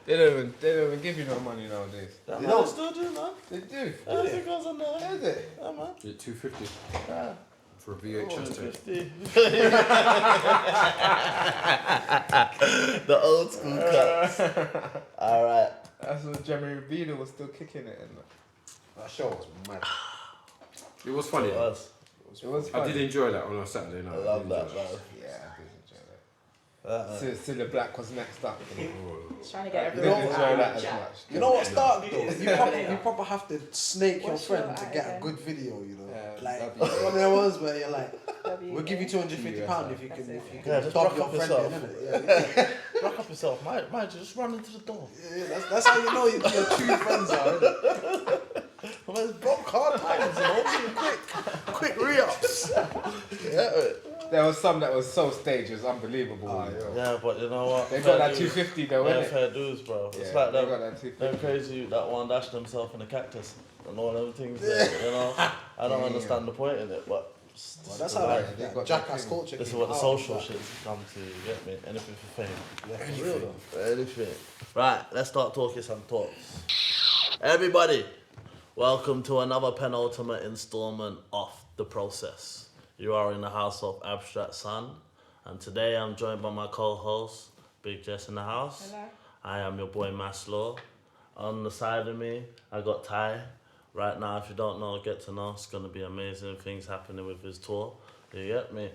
They don't even give you no money nowadays. They don't still do, man. They do. Everything goes on there. Is it? Yeah, man. Is it 250? Yeah. For a VHS tape. 250. The old school cuts. Alright. That's when Jeremy Vina was still kicking it in. That show was mad. It was funny. It was. It was I funny. did enjoy that on a Saturday night. I love that, man. Yeah, I did enjoy that. Cilla Black was next up. Just trying to get I everyone didn't enjoy that as much. You know what started though? You proper have to snake your What's friend your to ad get a again? good video, you know. Yeah, Like W. one of them ones where you're like, W, we'll give you £250 if you can Yeah, just dub rock your up friend yourself. in, innit? Yeah. Rock up yourself. Mind you, just run into the door. Yeah, that's how you know your true friends are, innit? Well, it's broke hard times, you know. Quick re-ups. Yeah. There was some that was so staged, it was unbelievable. Yeah, but you know what? They got that 250 though, Yeah, innit? fair dues, bro. Yeah, It's like they them, got that 250. them crazy that one dashed himself in a cactus and all them things. There, you know, I don't understand the point in it, but Well, that's how like, they got jackass that culture. this is came what the out, social like, shit's come to. You get me? Anything for fame. Yeah, for real though. Anything. Right, let's start talking some talks. Everybody, welcome to another penultimate installment of The Process. You are in the house of Abstract Sun, and today I'm joined by my co-host, Big Jess in the house. Hello. I am your boy Maslow. On the side of me, I got Ty. Right now, if you don't know, get to know. It's going to be amazing things happening with his tour. You get me?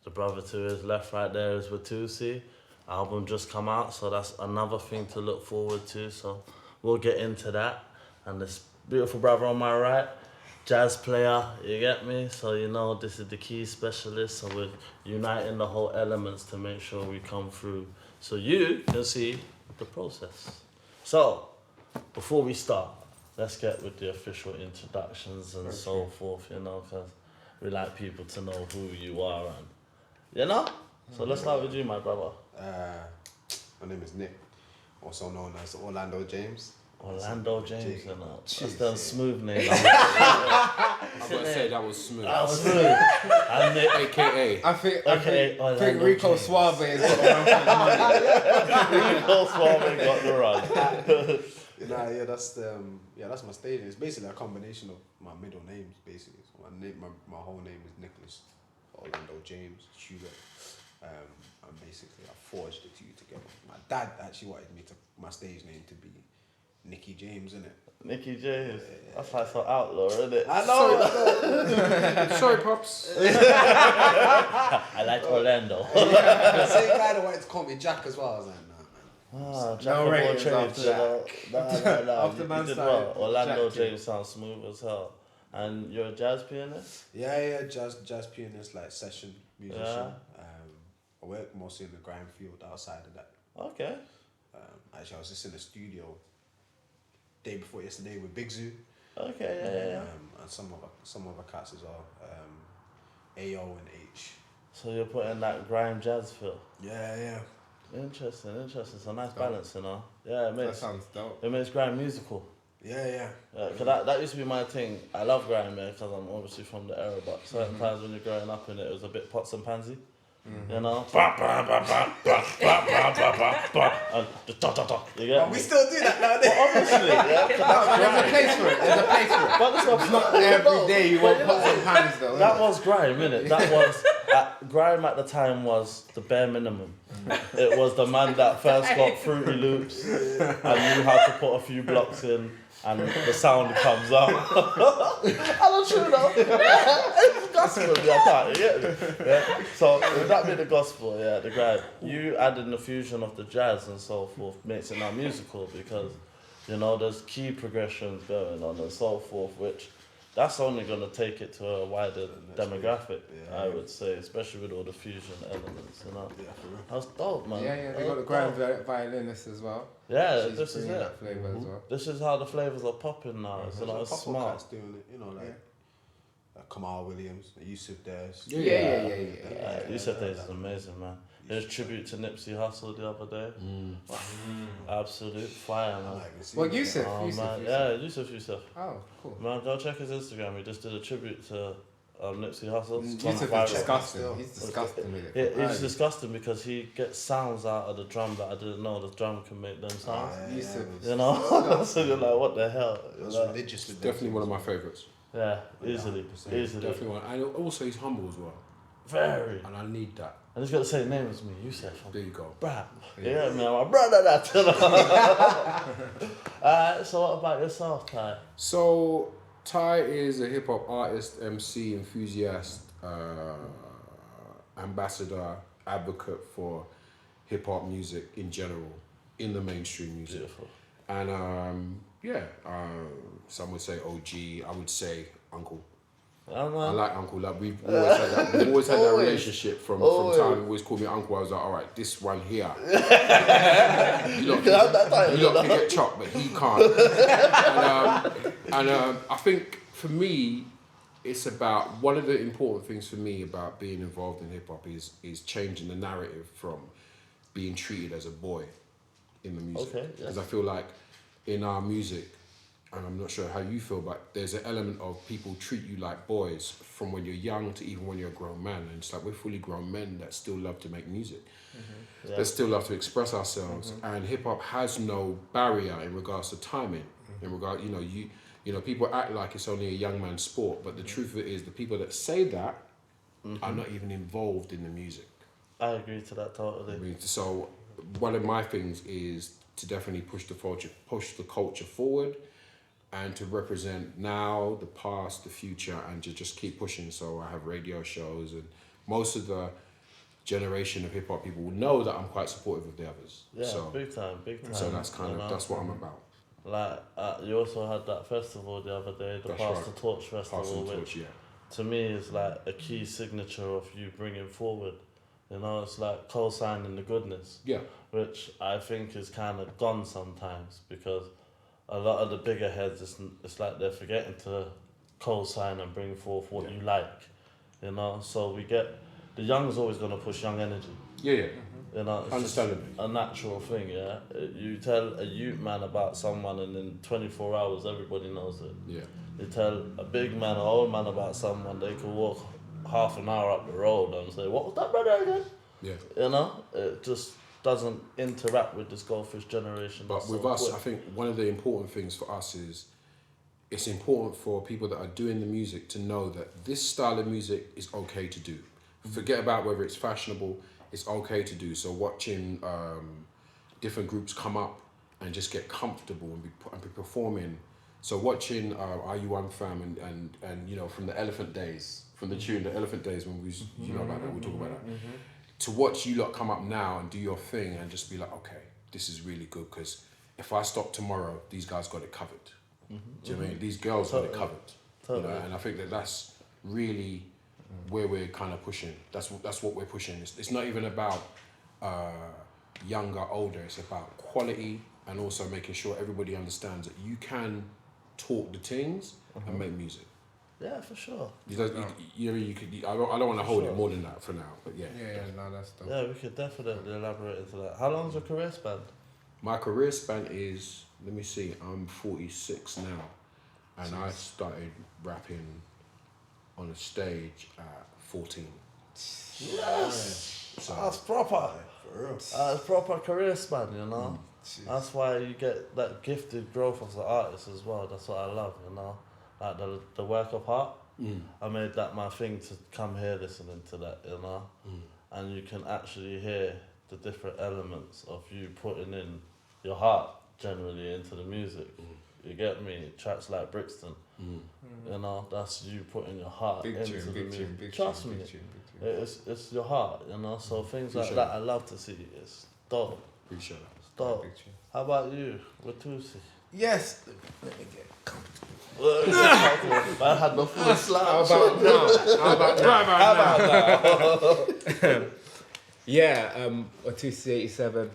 The brother to his left right there is Watusi. Album just come out, so that's another thing to look forward to. So we'll get into that. And this beautiful brother on my right, jazz player, you get me? So you know this is the key specialist, so we're uniting the whole elements to make sure we come through so you can see the process. So, before we start, let's get with the official introductions and so forth, you know, because we like people to know who you are and, you know? So let's start with you, my brother. My name is Nick, also known as OrlandoJames. OrlandoJames, you know. That's the smooth name. I've got to say that was smooth. That was smooth. And Nick, AKA. I think Orlando Rico James. Suave is got around for the money. Rico Suave got the run. That's my stage name. It's basically a combination of my middle names, basically. So my whole name is Nicholas Orlando James Stewart. And basically I forged the two together. My dad actually wanted my stage name to be Nicky James, innit? Nicky James. That's like so outlaw, isn't it? I know. Sorry, Pops. I like Orlando. The same guy that wanted to call me Jack as well. I was like, nah, man. Jack No of all ratings trades, after you know. Nah. After You man did started well. Orlando Jack James sounds smooth as hell. And you're a jazz pianist? Yeah, jazz pianist, like session musician. Yeah. I work mostly in the grime field outside of that. Okay. Actually, I was just in the studio day before yesterday with Big Zoo. Okay, yeah. And some other cats as well. AO and H. So you're putting that grime jazz feel. Yeah. Interesting. It's a nice balance, you know. Yeah, That sounds dope. it makes grime musical. Yeah. Cause that used to be my thing. I love grime, yeah, because I'm obviously from the era. But certain times when you're growing up in it, it was a bit pots and pansy. You know, and the you get me? We still do that nowadays. Obviously, yeah. There's a place for it. There's a place for it. But it's Not every day you want pots and pans though. That innit? was grime, innit? That was grime at the time was the bare minimum. It was the man that first got Fruity Loops and knew how to put a few blocks in, and the sound comes out. I don't true though. It's gospel, yeah. So with that being the gospel, yeah, the grime. You adding the fusion of the jazz and so forth makes it now musical because, you know, there's key progressions going on and so forth, which that's only going to take it to a wider demographic, I would say, especially with all the fusion elements, you know. Yeah, for real. That's dope, man. Yeah, they got the grand violinist as well. Yeah, She's this is bringing it. that flavour as well. This is how the flavors are popping now. It's, you know, it's Couple smart. cats doing it, you know, like Kamal Williams, Yusuf Dez. Yeah. Yusuf Days is amazing, man. There's tribute to Nipsey Hussle the other day. Absolute fire, man. Well, Yusuf. Oh, man. Yeah, Yusuf. Oh, cool. Man, go check his Instagram. He just did a tribute to Nipsey Hussle. It's Yusuf gone viral. is disgusting. He's disgusting with it. He's disgusting because he gets sounds out of the drum that I didn't know the drum can make them sounds. Yusuf. You know? So you're like, what the hell? That's Like, religious with Definitely one of my favourites. yeah, easily. 100%. Easily. Definitely one. And also he's humble as well. Very. And I need that. And he's got the same name as me, Yusuf. There you go. Bruh. Yeah, man, my brother that. So what about yourself, Ty? So Ty is a hip hop artist, MC, enthusiast, ambassador, advocate for hip hop music in general, in the mainstream music. Beautiful. And some would say OG, I would say uncle. Yeah, I man. like uncle. Like we've always had that. We've always had that Always. relationship from Always. time. He always called me uncle. I was like, all right, this one here. You lot can have that title, you lot can get chopped, but he can't. I think for me, it's about one of the important things for me about being involved in hip hop is changing the narrative from being treated as a boy in the music. Okay, yeah. Because I feel like in our music, and I'm not sure how you feel, but there's an element of people treat you like boys from when you're young to even when you're a grown man. And it's like we're fully grown men that still love to make music, that still love to express ourselves. And hip hop has no barrier in regards to timing. In regard, you know, people act like it's only a young man's sport, but the truth of it is, the people that say that are not even involved in the music. I agree to that totally. I mean, so one of my things is to definitely push the culture forward, and to represent now, the past, the future, and to just keep pushing. So I have radio shows, and most of the generation of hip hop people will know that I'm quite supportive of the others. Yeah, So, big time. so that's kind you of know? that's what I'm about. Like, you also had that festival the other day, the That's Pass right. the Torch Festival, Pass the which torch, yeah. to me is like a key signature of you bringing forward. You know, it's like co-signing the goodness, Yeah. which I think is kind of gone sometimes because a lot of the bigger heads, it's like they're forgetting to co-sign and bring forth what you like, you know. So we get the young is always gonna push young energy, Yeah, yeah. you know. It's just Understandably. a natural thing, yeah. You tell a youth man about someone, and in 24 hours, everybody knows it. Yeah. You tell a big man or old man about someone, they could walk half an hour up the road and say, "What was that, brother again?" Yeah. You know, it just doesn't interact with this goldfish generation. But that's with so us, quick. I think one of the important things for us is it's important for people that are doing the music to know that this style of music is okay to do. Forget about whether it's fashionable, it's okay to do. So watching different groups come up and just get comfortable and be performing. So watching Are You One Fam and you know, from the Elephant Days, from the tune The Elephant Days, when we you know about that, we'll talk about that. To watch you lot come up now and do your thing and just be like, okay, this is really good, because if I stop tomorrow, these guys got it covered. Do you know what I mean? These girls got it covered. You know, and I think that's really where we're kind of pushing. That's what we're pushing. It's not even about younger, older. It's about quality, and also making sure everybody understands that you can talk the things and make music. Yeah, for sure. You could. I don't want to hold it more than that for now. But yeah. Yeah, no, that's dope. Yeah, we could definitely elaborate into that. How long's your career span? My career span is, let me see, I'm 46 now, and I started rapping on a stage at 14. Yes! So That's proper. For real. That's proper career span, you know? That's why you get that gifted growth as an artist as well. That's what I love, you know? Like the work of art. I made that my thing to come here listening to that, you know? And you can actually hear the different elements of you putting in your heart generally into the music. You get me? Tracks like Brixton, you know, that's you putting your heart Big into tune, the big music. tune, big Trust tune, me, big tune, big tune. it's your heart, you know. So things like Appreciate that, I love to see. It's dope. appreciate that. It's dope. Big tune. How about you, Watusi? Yes. Let me get comfortable. I had no full slam. How about now? How about now? Yeah, Watusi87.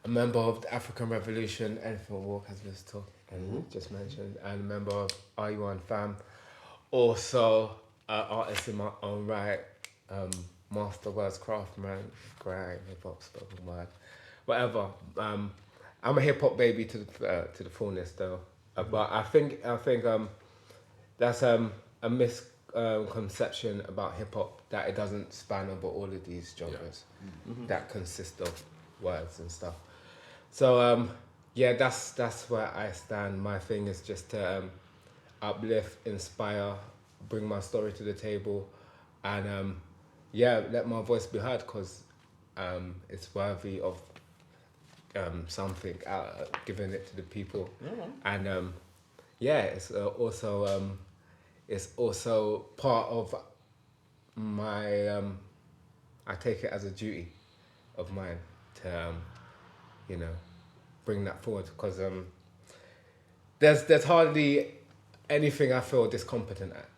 A member of the African Revolution, Elephant Walk, as we just mentioned, and a member of Are You One Fam. Also, an artist in my own right, master words craftsman, great hip hop spoken word, whatever. I'm a hip hop baby to the fullness though, but I think that's a misconception about hip hop, that it doesn't span over all of these genres that consist of words and stuff. So yeah, that's where I stand. My thing is just to uplift, inspire, bring my story to the table, and yeah, let my voice be heard, because it's worthy of something, giving it to the people. And yeah, it's also part of my I take it as a duty of mine to you know, bring that forward, because there's hardly anything I feel discompetent at.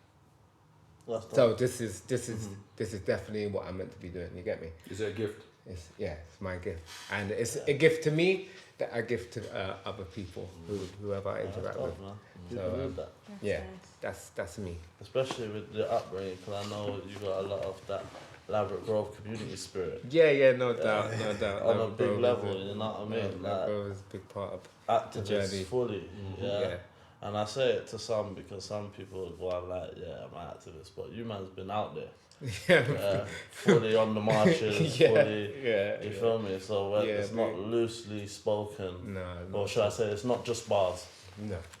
So this is definitely what I'm meant to be doing. You get me? Is it a gift? It's my gift, and it's a gift to me that I give to other people, whoever I interact with. So that's me. Especially with the upbringing, because I know you got a lot of that Elaborate Grove community spirit. Yeah, no doubt. On a big level, you know what I mean? Like, Grove is a big part of the activists journey. fully, And I say it to some because some people go out like, yeah, I'm an activist, but you man's been out there. Fully on the marches, fully, you feel me? So it's not loosely spoken, or should I say it's not just bars.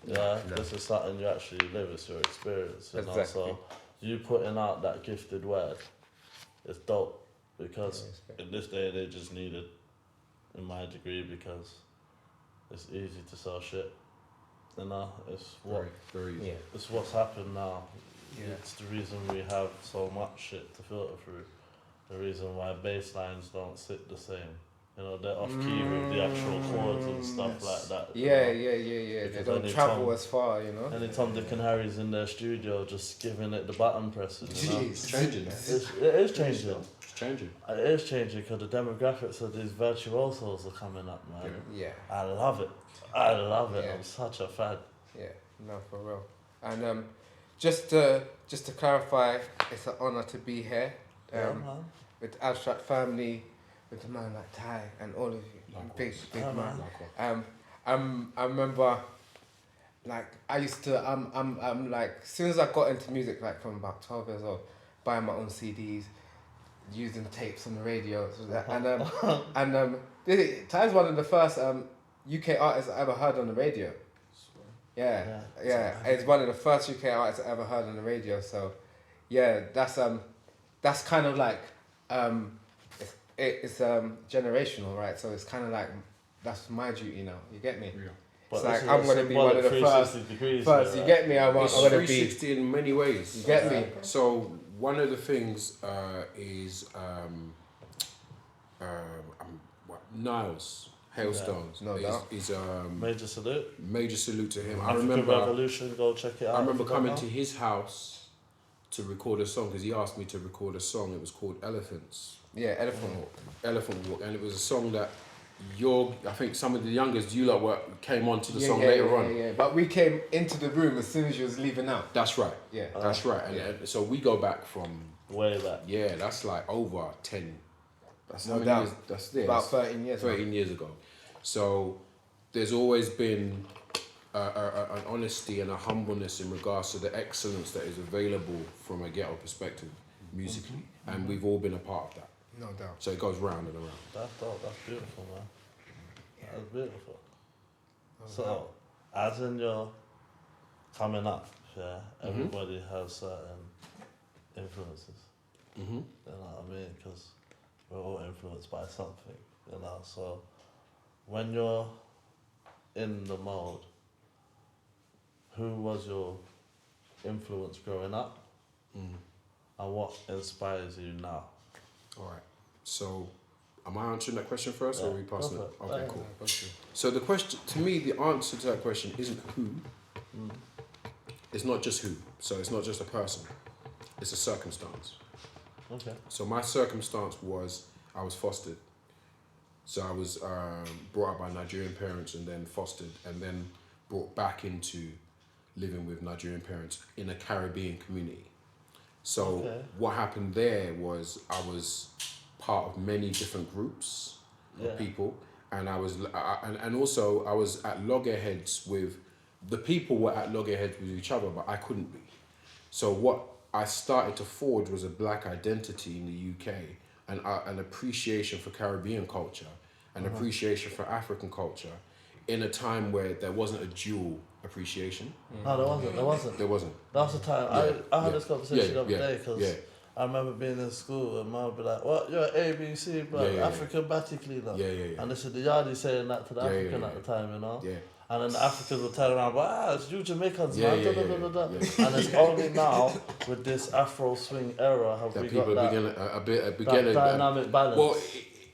This is something you actually live, it's your experience, you know? So you putting out that gifted word, it's dope, because in this day and age it's needed, in my degree, because it's easy to sell shit. You know, it's what very easy. It's what's happened now. It's the reason we have so much shit to filter through. The reason why bass lines don't sit the same. You know, they're off key with the actual chords and stuff like that. Yeah. They don't travel as far, you know. Anytime Dick and Harry's in their studio just giving it the button presses, you know. It's changing. It is changing. It's changing. It is changing because the demographics of these virtuosos are coming up, man. Yeah. I love it. I'm such a fan. Yeah, no, for real. And just to clarify, it's an honour to be here. With Abstract Family, with a man like Ty and all of you, big man. I remember, like, I used to, I'm like, as soon as I got into music, like from about 12 years old, buying my own CDs, using tapes on the radio, and Ty's one of the first UK artists I ever heard on the radio. Yeah. It's one of the first UK artists I ever heard on the radio. So, yeah, that's kind of like it's generational, right? So it's kind of like that's my duty now. You get me? Yeah. It's like I'm gonna be one of the first. You get me? I'm gonna be 360 in many ways. You get me? So one of the things is Niles. Hailstones is major salute. Major salute to him. African I remember Revolution, go check it out. I remember coming to his house to record a song, because he asked me to record a song. It was called Elephants. Yeah, Elephant Walk. Elephant Walk, and it was a song that I think some of the youngest you lot came on to the song later on. Yeah, but we came into the room as soon as you was leaving out. That's right. Yeah. That's right. And so we go back from way back. Yeah, that's like over 10. That's no doubt. Years, that's this. About 13 years. 13 years ago. So there's always been an honesty and a humbleness in regards to the excellence that is available from a ghetto perspective musically, and we've all been a part of that. No doubt. So it goes round and around. That's dope. That's beautiful, man. That's beautiful. So, as in your coming up, everybody has certain influences. You know what I mean? Because we're all influenced by something, you know. So, when you're in the mode, who was your influence growing up? And what inspires you now? All right. So, am I answering that question first, or are we passing it? Okay, cool. So the question, to me, the answer to that question isn't who. It's not just who. So it's not just a person. It's a circumstance. Okay. So my circumstance was I was fostered. So I was brought up by Nigerian parents and then fostered and then brought back into living with Nigerian parents in a Caribbean community. So what happened there was I was part of many different groups of people, and I was and also I was at loggerheads with the people were at loggerheads with each other, but I couldn't be. So what I started to forge was a black identity in the UK and an appreciation for Caribbean culture, an appreciation for African culture, in a time where there wasn't a dual appreciation. No, there wasn't. There wasn't. That was the time. I had this conversation the other day because yeah. I remember being in school and mum would be like, "What? You're ABC, bro, African batty cleaner." Yeah. And they said the yardie saying that to the African at the time, you know. Yeah. And then the Africans would turn around, it's you Jamaicans, man. And it's only now with this Afro swing era have we got that dynamic balance. Well,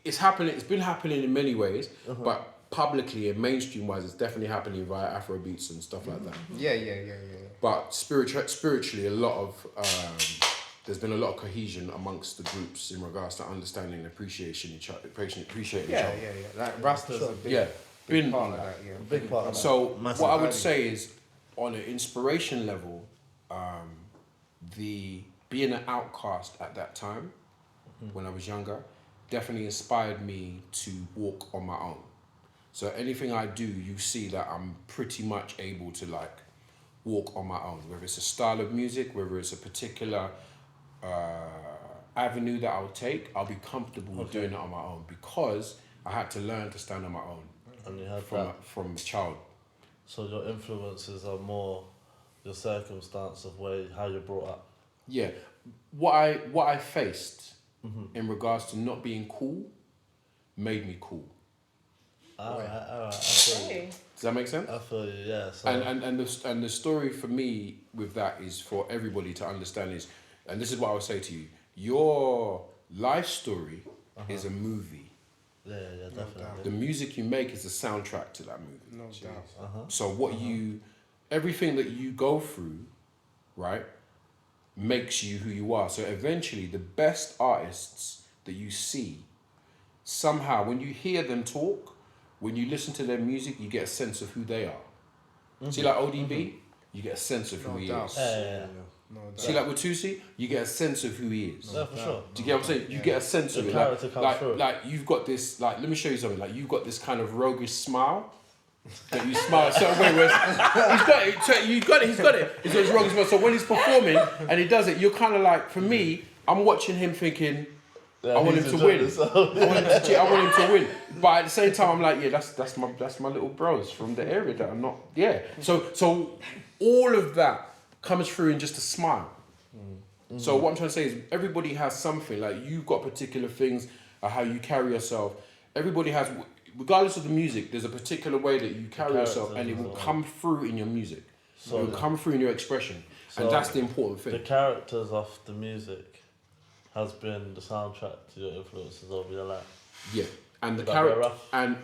it's happening. It's been happening in many ways, but publicly and mainstream wise, it's definitely happening via Afro beats and stuff like that. Yeah. But spiritually, a lot of there's been a lot of cohesion amongst the groups in regards to understanding and appreciating each other. Yeah. Like Rasta's a big part of that. Yeah, big part of that. So what I would say is, on an inspiration level, the being an outcast at that time, when I was younger, definitely inspired me to walk on my own. So anything I do, you see that I'm pretty much able to like walk on my own, whether it's a style of music, whether it's a particular avenue that I'll take, I'll be comfortable doing it on my own because I had to learn to stand on my own. And you had from a child. So your influences are more your circumstance of how you're brought up. Yeah, what I faced in regards to not being cool made me cool. All right. I feel you. Does that make sense? I feel you. Yeah. So. And the story for me with that is for everybody to understand is, and this is what I would say to you: your life story is a movie. Yeah, definitely. The music you make is the soundtrack to that movie. No doubt. So everything that you go through, right, makes you who you are. So eventually, the best artists that you see, somehow, when you hear them talk, when you listen to their music, you get a sense of who they are. See, like ODB, you get a sense of who he is. Yeah. No doubt. See, like Watusi, you get a sense of who he is. Yeah, for sure. Do you get what I'm saying? You get a sense of it. Like you've got this, like, let me show you something. Like, you've got this kind of roguish smile. That you smile a certain way. Whereas he's got it. He's got his roguish smile. So when he's performing and he does it, you're kind of like, for me, I'm watching him thinking, I want him to win. I want him to win. But at the same time, I'm like, yeah, that's my little bros from the area that I'm not. Yeah. So all of that comes through in just a smile. So what I'm trying to say is everybody has something. Like, you've got particular things, how you carry yourself. Everybody has, regardless of the music, there's a particular way that you carry yourself, and it will come through in your music. So it will come through in your expression, and that's the important thing. The characters of the music has been the soundtrack to your influences over your life. Yeah, and the character, and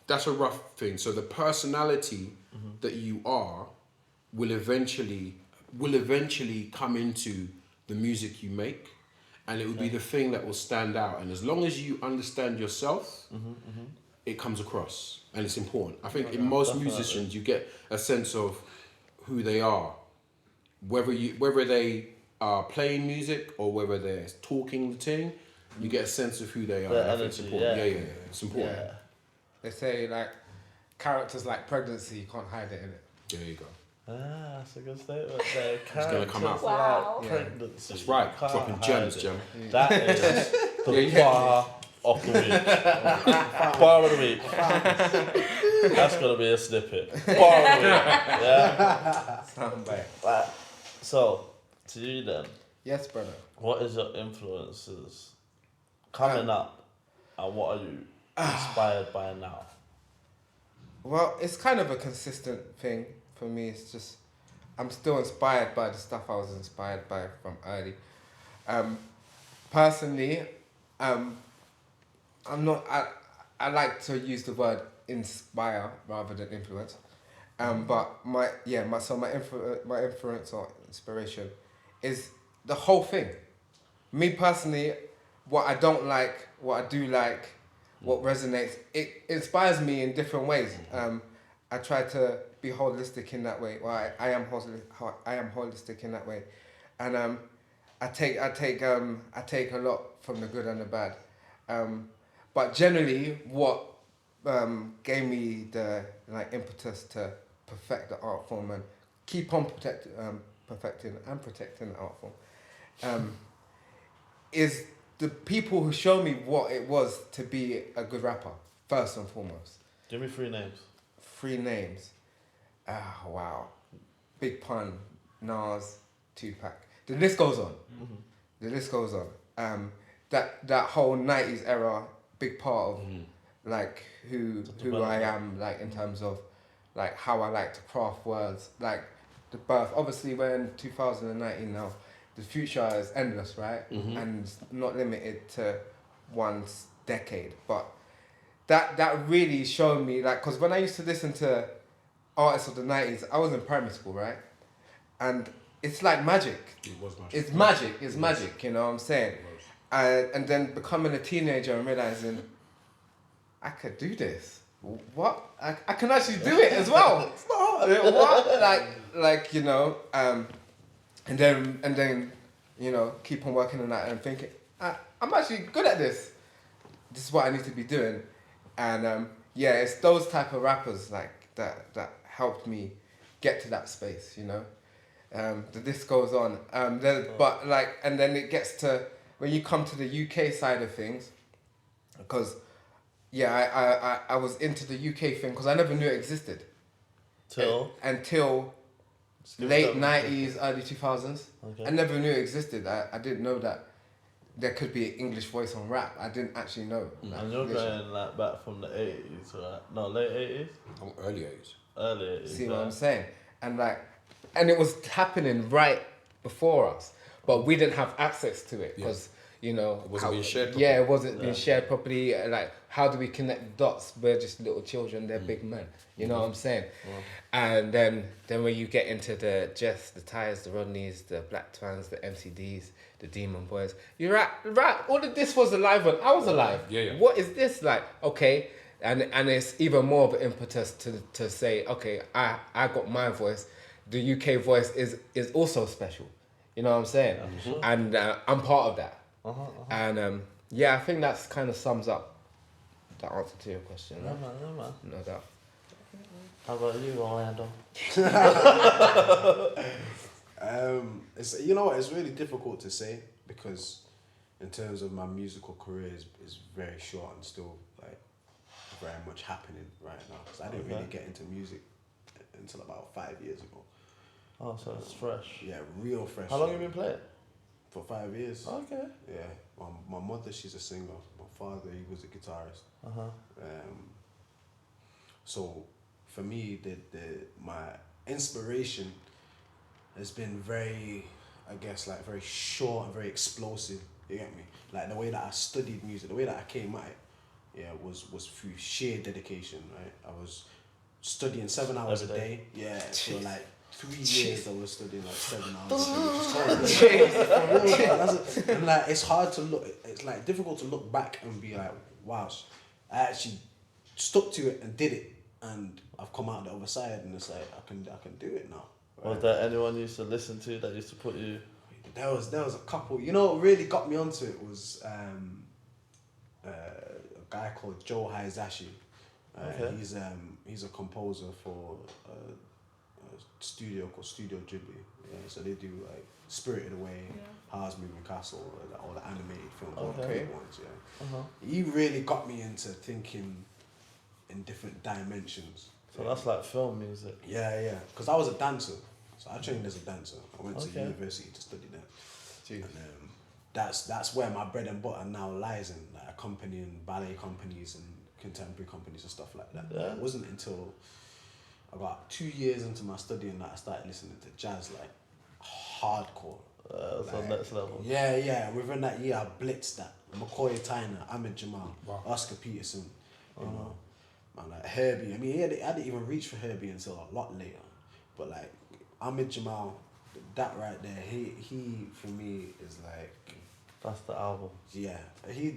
that's a rough thing. So the personality that you are will eventually come into the music you make, and it will be the thing that will stand out. And as long as you understand yourself, it comes across, and it's important. I think in most musicians, you get a sense of who they are, whether they are playing music or whether they're talking the thing. You get a sense of who they are. I think it's important. Yeah, it's important. Yeah. They say like characters like pregnancy, you can't hide it in it. There you go. That's a good statement there. It's going to come out. Wow. Pregnancy. That's right. Dropping gems, Gem. That is the bar of the week. Bar of the week. That's going to be a snippet. Bar of the week. Yeah? Soundbite. So, to you then. Yes, brother. What is your influences coming up, and what are you inspired by now? Well, it's kind of a consistent thing for me. It's just, I'm still inspired by the stuff I was inspired by from early. Personally, I'm not, I like to use the word inspire rather than influence. But my influence or inspiration is the whole thing. Me personally, what I don't like, what I do like, what resonates, it inspires me in different ways. I try to be holistic in that way. Well, I am holistic in that way, and I take a lot from the good and the bad. But generally, what gave me the impetus to perfect the art form and keep on perfecting and protecting the art form, is the people who show me what it was to be a good rapper, first and foremost. Give me 3 names. 3 names. Ah, wow. Big Pun, Nas, Tupac. The list goes on. Mm-hmm. The list goes on. That whole 90s era, big part of like who I am, like in terms of like how I like to craft words, like the birth. Obviously, we're in 2019 now. The future is endless, right? And not limited to one decade. But that really showed me, like, because when I used to listen to artists of the 90s, I was in primary school, right? And it's like magic. It was magic. It's magic. It's magic, you know what I'm saying? And then becoming a teenager and realizing, I could do this. What? I can actually do it as well. It's not hard. What? Like you know, and then you know, keep on working on that and thinking, I'm actually good at this. This is what I need to be doing. And yeah, it's those type of rappers like that helped me get to that space, you know. The list goes on. But like, and then it gets to when you come to the UK side of things, because yeah, I was into the UK thing because I never knew it existed until late 90s, early 2000s. Okay. I never knew it existed. I didn't know that there could be an English voice on rap. I didn't actually know. Like, And you're going like back from the 80s, right? No, late 80s? Early 80s. Early 80s. See what I'm saying? And it was happening right before us, but we didn't have access to it because, you know... It wasn't being shared properly. Yeah, it wasn't being shared properly. Like, how do we connect the dots? We're just little children, they're big men. You know what I'm saying? And then when you get into the Jess, the Tyres, the Rodneys, the Black Twans, the MCDs, the Demon Boys, you're right. All of this was alive when I was alive. Yeah. What is this like? Okay. And it's even more of an impetus to say, okay, I got my voice. The UK voice is also special. You know what I'm saying? Sure. And I'm part of that. And yeah, I think that's kind of sums up the answer to your question. Yeah, Right? man. No doubt. How about you, Orlando? It's, you know what, it's really difficult to say because in terms of my musical career is very short and still like very much happening right now. Because I didn't really get into music until about 5 years ago. Oh, so it's fresh. Yeah, real fresh. How long have you been playing? For 5 years. Okay. Yeah, my mother, she's a singer. My father, he was a guitarist. So for me, my inspiration has been very, I guess, like very short and very explosive. You get me? Like the way that I studied music, the way that I came at it, was through sheer dedication. Right? I was studying 7 hours a day. Yeah, for like 3 years I was studying like 7 hours a day. And like it's hard to look. It's like difficult to look back and be like, wow, I actually stuck to it and did it, and I've come out the other side, and it's like I can do it now. Right? Was there anyone you used to listen to that used to put you? There was a couple. You know what really got me onto it was a guy called Joe Hizashi. Okay. He's a composer for a studio called Studio Ghibli. Yeah, so they do like Spirited Away, Howl's Moving Castle, all the animated films, all the big ones. Yeah. He really got me into thinking in different dimensions. So that's like film music. Yeah. Because I was a dancer. So I trained as a dancer. I went to university to study that. Jeez. And that's where my bread and butter now lies in, like accompanying ballet companies and contemporary companies and stuff like that. Yeah. It wasn't until about 2 years into my studying that I started listening to jazz like hardcore. That's on next level. Yeah. Within that year, I blitzed that. McCoy Tyner, Ahmed Jamal, Oscar Peterson, you know, man, like Herbie. I mean, I didn't even reach for Herbie until a lot later. But like Ahmed Jamal, that right there, he for me is like. That's the album. Yeah,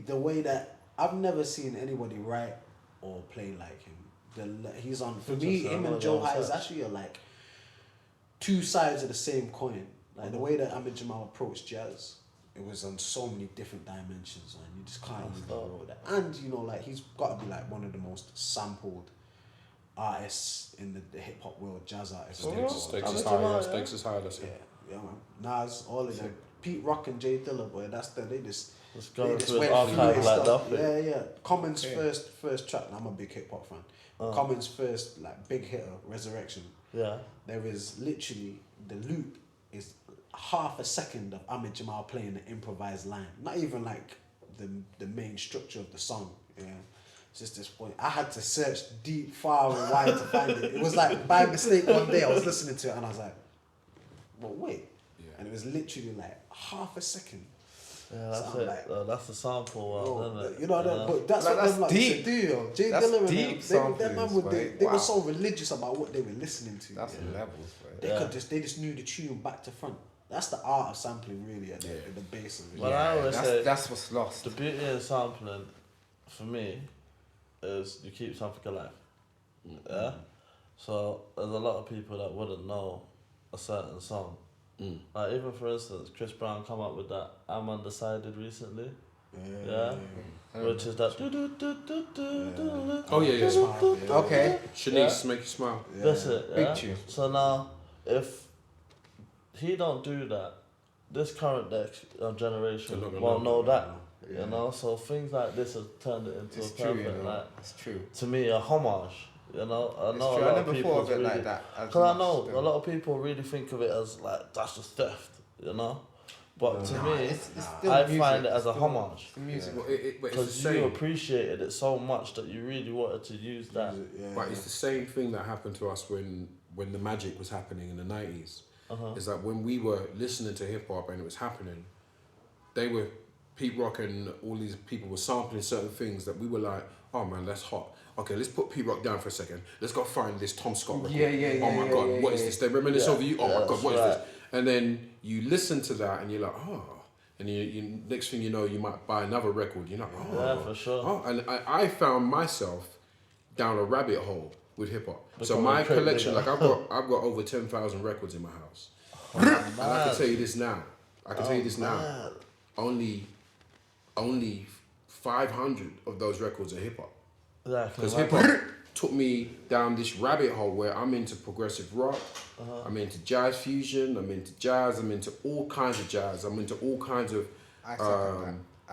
the way that I've never seen anybody write or play like him. He's on for me. Him and Joe Hizashi are like two sides of the same coin. Like the way that Ahmed Jamal approached jazz, it was on so many different dimensions, and you just can't even roll that. And you know, like he's got to be like one of the most sampled artists in the hip hop world, jazz artists. Stakes is high. Let's Yeah, Yeah, man. Nas, all of them. Pete Rock and Jay Dilla, boy. That's them. They just going through went an through archive his like stuff. that. Yeah. Common's first track. I'm a big hip hop fan. Common's first like big hitter, Resurrection. Yeah. There is literally the loop is half a second of Ahmed Jamal playing the improvised line. Not even like the main structure of the song. Yeah. It's just this point. I had to search deep, far and wide to find it. It was like by mistake one day I was listening to it and I was like, well, wait. Yeah. And it was literally like half a second. Yeah, that's so it. like, That's the sample, isn't it? You know, but that's like, what them like deep. to do, yo. Jay That's Dilla deep and them man would, they wow. were so religious about what they were listening to. That's levels, They just knew the tune back to front. That's the art of sampling, really, at the base of it. Well, I always say that's what's lost. The beauty in sampling, for me, is you keep something alive. Yeah. So there's a lot of people that wouldn't know a certain song. Like even for instance, Chris Brown come up with that "I'm Undecided" recently. Yeah. Which is that. Oh yeah. Okay. Shanice, make you smile. That's it. Yeah? Big tune. So now, if he don't do that, this current generation won't know that. You know, so things like this have turned it into a perfect, like, it's true. To me, a homage. You know, I know a I lot never of people thought of it really, like that. because I know a lot of people really think of it as like that's just theft. You know, but to me, it's still I music. find it as a It's still- homage. The music. Well, but it's the Because same. you appreciated it so much that you really wanted to use that. But it's the same thing that happened to us when the magic was happening in the 90s. Is that when we were listening to hip hop and it was happening, they were, Pete Rock and all these people were sampling certain things that we were like, oh man, that's hot. Okay, let's put Pete Rock down for a second. Let's go find this Tom Scott record. Oh my God, what is this? They reminisce over you. Oh my God, what is this? And then you listen to that and you're like, oh. And you next thing you know, you might buy another record. You're like, oh. Yeah, for sure. Oh, and I found myself down a rabbit hole with hip hop. So Becoming my a crate collection, digger. like I've got over 10,000 records in my house. And I can tell you this now. Only 500 of those records are hip hop. Because hip hop took me down this rabbit hole where I'm into progressive rock, I'm into jazz fusion, I'm into jazz, I'm into all kinds of jazz, I'm into all kinds of I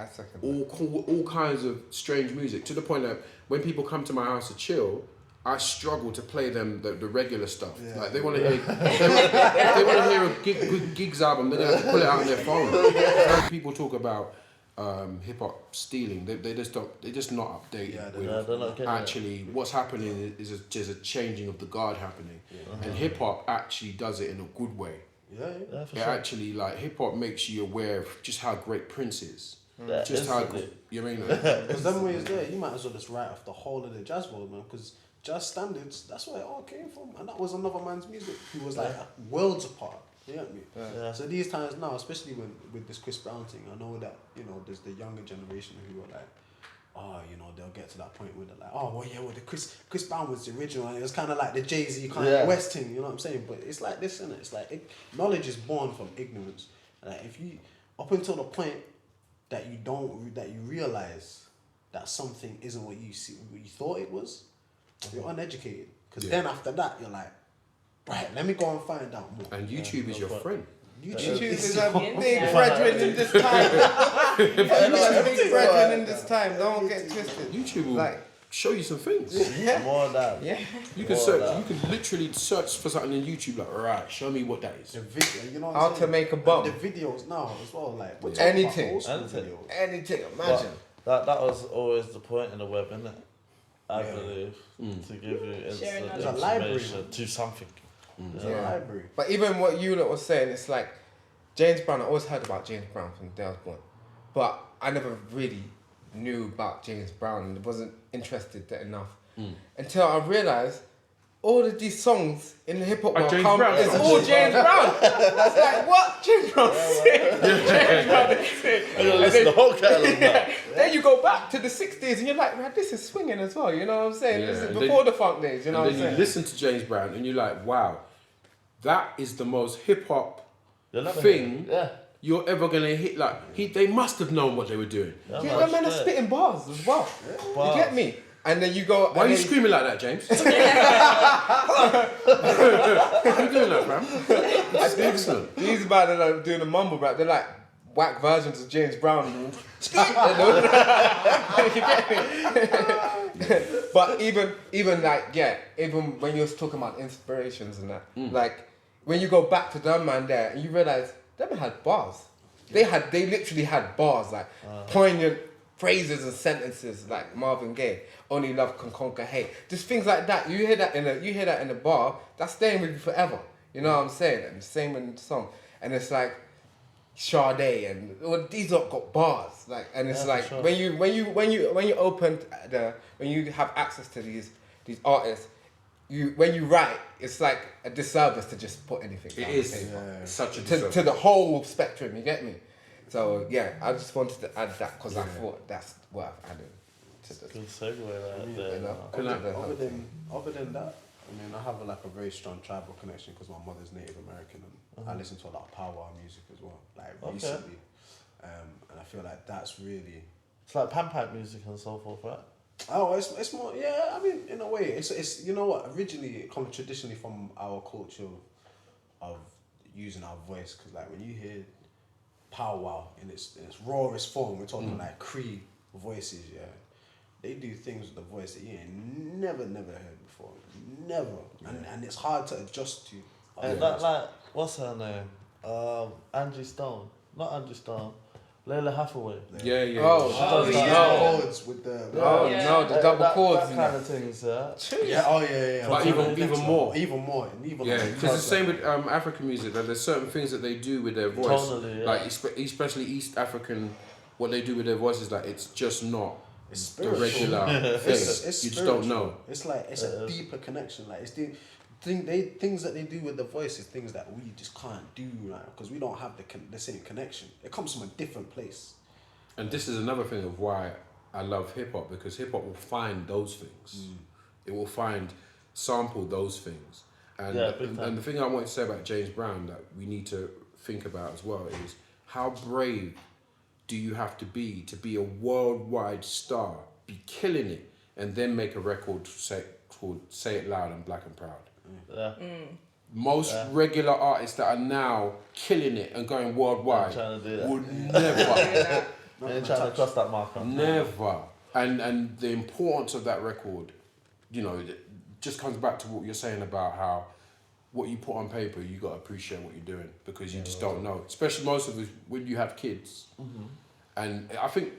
second that. all kinds of strange music, to the point that when people come to my house to chill, I struggle to play them the regular stuff. Like they want to hear, they want to hear a good gigs album. They're gonna have to pull it out on their phone. People talk about hip hop stealing. They just don't. They're just not updated with actually what's happening. Is there's a changing of the guard happening, and hip hop actually does it in a good way. Yeah, for It sure. actually, like, hip hop makes you aware of just how great Prince is. Yeah, Just how instantly. good, you know what I mean? Because them ways there, you might as well just write off the whole of the jazz world, man. Because jazz standards, that's where it all came from, and that was another man's music. He was like worlds apart. You get me? Yeah. So these times now, especially with this Chris Brown thing, I know that there's the younger generation who are like, they'll get to that point where they're like, the Chris Brown was the original, and it was kind of like the Jay-Z kind of West thing, you know what I'm saying? But it's like this, isn't it? It's like knowledge is born from ignorance. Like if you, up until the point that you realize that something isn't what you thought it was, you're uneducated. Because then after that, you're like, right, let me go and find out more. And YouTube is your friend. YouTube is a big brethren in this time. Big brethren in this time. Don't get twisted. YouTube will show you some things. More of that. Yeah. You can search. You can literally search for something on YouTube. Like, right, show me what that is. The video, you know what How I'm to saying? make a bomb. And the videos now as well, like we're talking Anything. about old school videos. Anything. Imagine. That was always the point in the web, isn't it? I believe to give you instant There's a library. information to something. There's a library. But even what you lot was saying, it's like James Brown. I always heard about James Brown from the day I was born, but I never really knew about James Brown and wasn't interested enough until I realised all of these songs in the hip hop world James Brown. it's all James Brown. It's like what James Brown said. James Brown said. I gotta listen to the whole catalogue now. Then you go back to the 60s and you're like, man, this is swinging as well. You know what I'm saying? Yeah, This is and before then- the funk days. You know what And I'm then saying? you listen to James Brown and you're like, wow, that is the most hip hop You'll never thing hear it. you're ever gonna hit. Like they must have known what they were doing. Yeah, that man is spitting bars as well. You get me? And then you go. Why are you then screaming like that, James? Why are you doing that, fam? That's excellent. These man are like doing a mumble rap. They're like whack versions of James Brown. But even like even when you're talking about inspirations and that, like when you go back to them man there and you realize them man had bars. They literally had bars like poignant phrases and sentences like Marvin Gaye, only love can conquer hate. Just things like that. You hear that in a bar, that's staying with you forever. You know what I'm saying? And the same in the song. And it's like Sade and well, these lot got bars. Like and it's like sure. when you have access to these artists, when you write, it's like a disservice to just put anything. It down is the paper. such a disservice. To the whole spectrum, you get me? So yeah, I just wanted to add that because I thought that's worth adding to the. Good segue right there. You know, Other than that, I mean, I have a very strong tribal connection because my mother's Native American and I listen to a lot of powwow music as well, like recently, and I feel like that's really. It's like pan-pipe music and so forth, right? Oh, it's more, yeah, I mean, in a way, it's you know what, originally it comes traditionally from our culture of using our voice, because like when you hear powwow in its rawest form, we're talking like Cree voices, yeah, they do things with the voice that you ain't never heard before, and it's hard to adjust to. Like, what's her name? Angie Stone, not Angie Stone. Layla Hathaway. Yeah. Oh, the chords with the. The double chords. That kind of things, yeah. Yeah. But even more. Even Yeah, because the same with African music. That there's certain things that they do with their voice, Tonally, yeah. like especially East African, what they do with their voice is like it's just not the regular thing. It's you just don't know. It's like it's a deeper connection. Like it's things that they do with the voice is things that we just can't do now because we don't have the same connection. It comes from a different place. And this is another thing of why I love hip hop, because hip hop will find those things. It will sample those things. And and the thing I want to say about James Brown that we need to think about as well is how brave do you have to be a worldwide star, be killing it, and then make a record called Say It Loud and Black and Proud. Yeah. Most regular artists that are now killing it and going worldwide would never. They're trying to cross that marker. Never. And the importance of that record, you know, it just comes back to what you're saying about how what you put on paper, you got to appreciate what you're doing because you just don't know. Especially most of us, when you have kids. And I think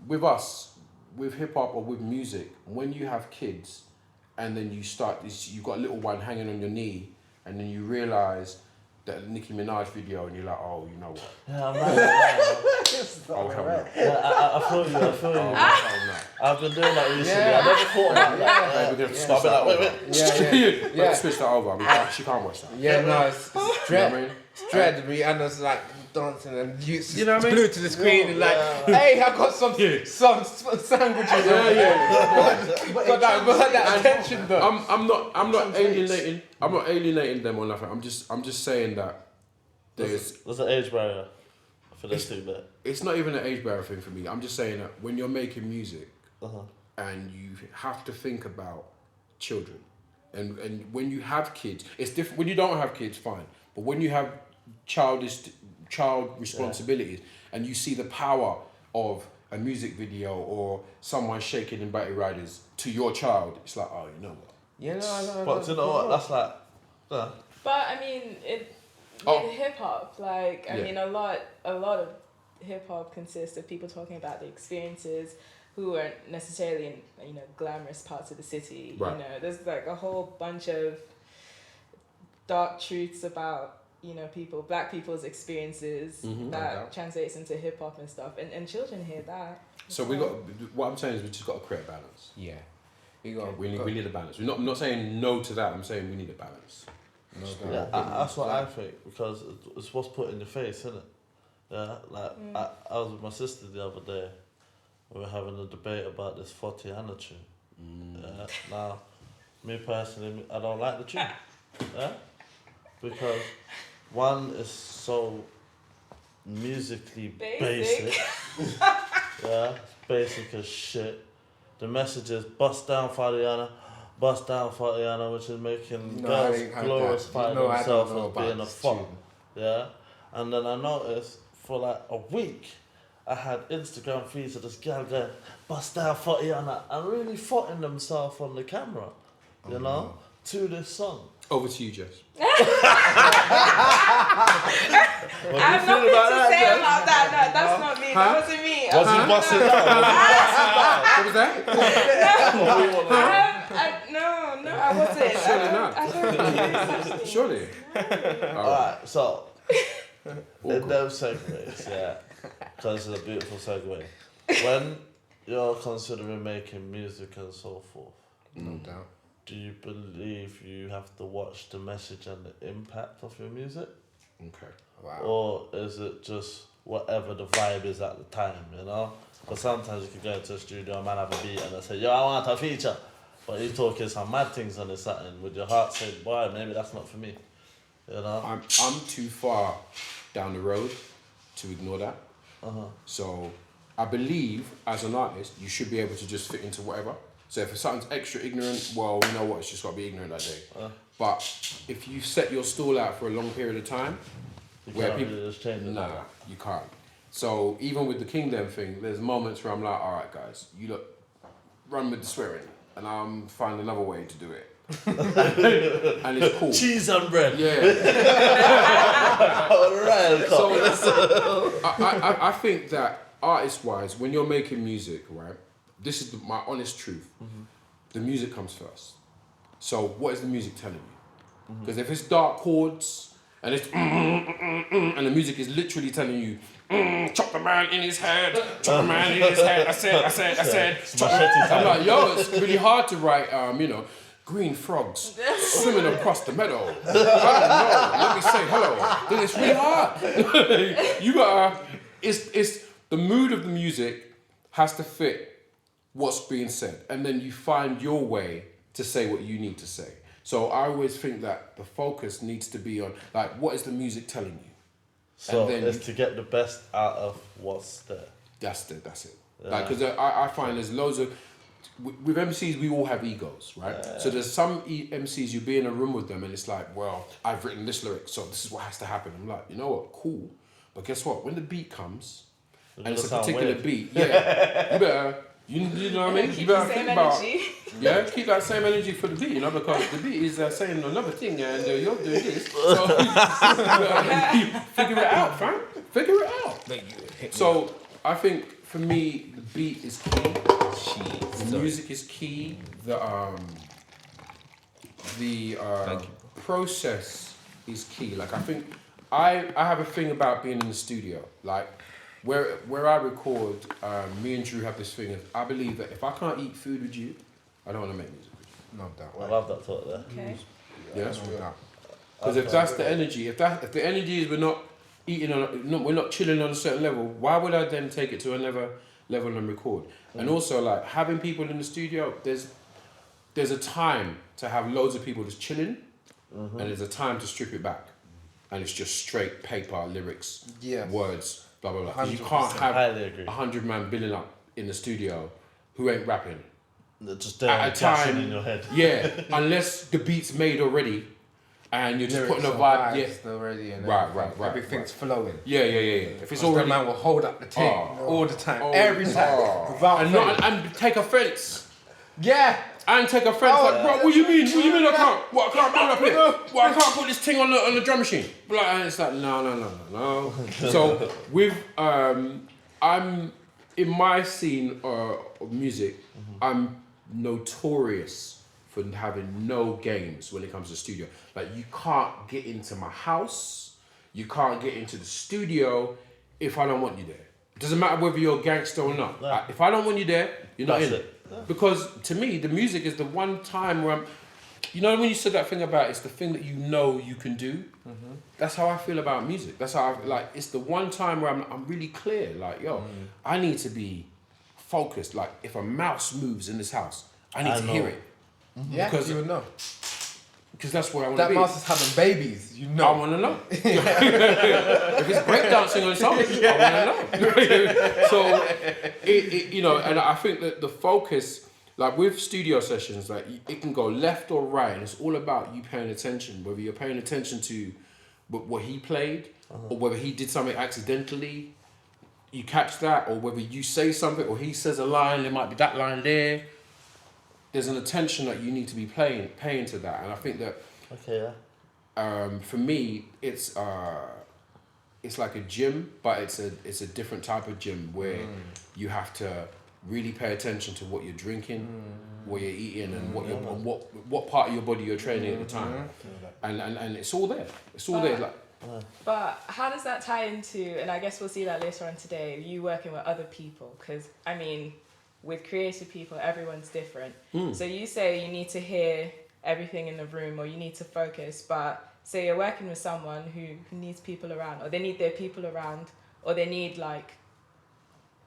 with us, with hip hop or with music, when you have kids, and then you start this, you've got a little one hanging on your knee, and then you realise that Nicki Minaj video, and you're like, oh, you know what? Yeah, I'm right. Oh, hell no. Yeah, I feel you. Oh, no. I've been doing that recently. I never thought about that. We're going to switch that over. Switch that over. I mean, she can't watch that. Yeah, no, it's dread. You know what I mean? It's dread. Rihanna's like dancing and you know what I mean? glued to the screen and like, hey, I got some sandwiches. Got that attention though. I'm not alienating them or nothing. I'm just saying that there's an age barrier for this too, but it's not even an age barrier thing for me. I'm just saying that when you're making music and you have to think about children, and when you have kids, it's different. When you don't have kids, fine, but when you have child responsibilities and you see the power of a music video or someone shaking in battery riders to your child, it's like, oh, you know what? Yeah, no. But you know what? That's like. But I mean, hip hop, like I mean, a lot of hip hop consists of people talking about the experiences who aren't necessarily in glamorous parts of the city. Right. You know, there's like a whole bunch of dark truths about black people's experiences that translates into hip hop and stuff, and children hear that. So what I'm saying is we just got to create a balance. Yeah. We need a balance. I'm not saying no to that. I'm saying we need a balance. That's what I think, because it's what's put in your face, isn't it? Yeah, like I was with my sister the other day. We were having a debate about this Fortiana tune. Yeah, now, me personally, I don't like the tune. Yeah, because one is so musically basic. Yeah, it's basic as shit. the message is bust down Fadiana, which is making No, I girls ain't heard glorify that. No, I don't themselves know as about being a this fuck. tune. Yeah? And then I noticed for like a week, I had Instagram feeds of this girl going, bust down Fadiana, and really foughting themselves on the camera, you know, to this song. Over to you, Jess. I have nothing to say about that. No, that's not me. That wasn't me. Was he busting down? What was that? No, I wasn't. Surely not. I don't know. Surely. Alright, so in them segues, yeah, because it's a beautiful segue. When you're considering making music and so forth, No doubt. do you believe you have to watch the message and the impact of your music? Okay. Wow. Or is it just whatever the vibe is at the time, you know? Because sometimes you can go into a studio and man have a beat and they say, yo, I want a feature. But you're talking some mad things on this something with your heart saying, boy, maybe that's not for me. You know? I'm too far down the road to ignore that. So I believe as an artist, you should be able to just fit into whatever. So if something's extra ignorant, well, you know what, it's just got to be ignorant that day. But if you set your stall out for a long period of time, You where can't people, really just change it. nah, you can't. So even with the Kingdom thing, there's moments where I'm like, all right, guys, you look, run with the swearing, and I'm find another way to do it. And it's cool. Cheese and bread. Yeah. Alright, So I think that artist-wise, when you're making music, right, this is my honest truth. The music comes first. So what is the music telling you? Because if it's dark chords and it's and the music is literally telling you, chop the man in his head, chop the man in his head. I said. I'm like, yo, it's really hard to write, green frogs swimming across the meadow. I don't know. Let me say hello. Then it's really hard. You gotta. It's the mood of the music has to fit what's being said, and then you find your way to say what you need to say. So I always think that the focus needs to be on like, what is the music telling you? So And then it's to get the best out of what's there. That's it. Yeah. Like, because I find there's loads of with MCs, we all have egos, right? Yeah. So there's some MCs, you be in a room with them and it's like, well, I've written this lyric, so this is what has to happen. I'm like, you know what, cool. But guess what? When the beat comes, and it's a particular beat, yeah, you better, you know what I mean? You better think about, keep that same energy for the beat, because the beat is saying another thing and you're doing this. So figure it out, fam. Figure it out. So I think for me, the beat is key. The music is key. The process is key. Like I think I have a thing about being in the studio. Like where I record, me and Drew have this thing. I believe that if I can't eat food with you, I don't want to make music with you. No doubt. I love that thought there. Okay. Yeah, that's no doubt. Because if that's the energy, if the energy is we're not eating we're not chilling on a certain level, why would I then take it to another level and record? And also like having people in the studio, there's a time to have loads of people just chilling, and there's a time to strip it back, and it's just straight paper, lyrics, words, blah blah blah. 'Cause you can't have 100 man billing up in the studio who ain't rapping. They're just there at a time in your head. Yeah, unless the beat's made already. And you're just putting a vibe, already, and right. everything's flowing. Yeah. If it's already, the man will hold up the tape all the time, every time, without and take offense. Yeah, And take offense. Like, bro, what you mean? What you mean I can't? What I can't put up here? What I can't put this thing on the drum machine? Like, and it's like no. So with I'm in my scene of music, I'm notorious for having no games when it comes to studio. Like you can't get into my house, you can't get into the studio if I don't want you there. It doesn't matter whether you're a gangster or not. Yeah. If I don't want you there, you're not in That's it. Because to me, the music is the one time where when you said that thing about it's the thing that you know you can do. That's how I feel about music. That's how it's the one time where I'm really clear. Like, I need to be focused. Like if a mouse moves in this house, I need to hear it. Yeah, because you would know. Because that's where I want to be. That mouse is having babies, you know. I want to know. If it's breakdancing on song, I want to know. So, and I think that the focus like with studio sessions, like it can go left or right, and it's all about you paying attention. Whether you're paying attention to what he played, or whether he did something accidentally, you catch that, or whether you say something or he says a line, there might be that line there. There's an attention that you need to be paying to that, and I think that. Okay. Yeah. For me, it's like a gym, but it's a different type of gym where you have to really pay attention to what you're drinking, what you're eating, and what part of your body you're training at the time, and it's all there. It's all there. Like, but how does that tie into? And I guess we'll see that later on today. You working with other people, because I mean, with creative people, everyone's different. So you say you need to hear everything in the room, or you need to focus, but say you're working with someone who needs people around, or they need their people around, or they need like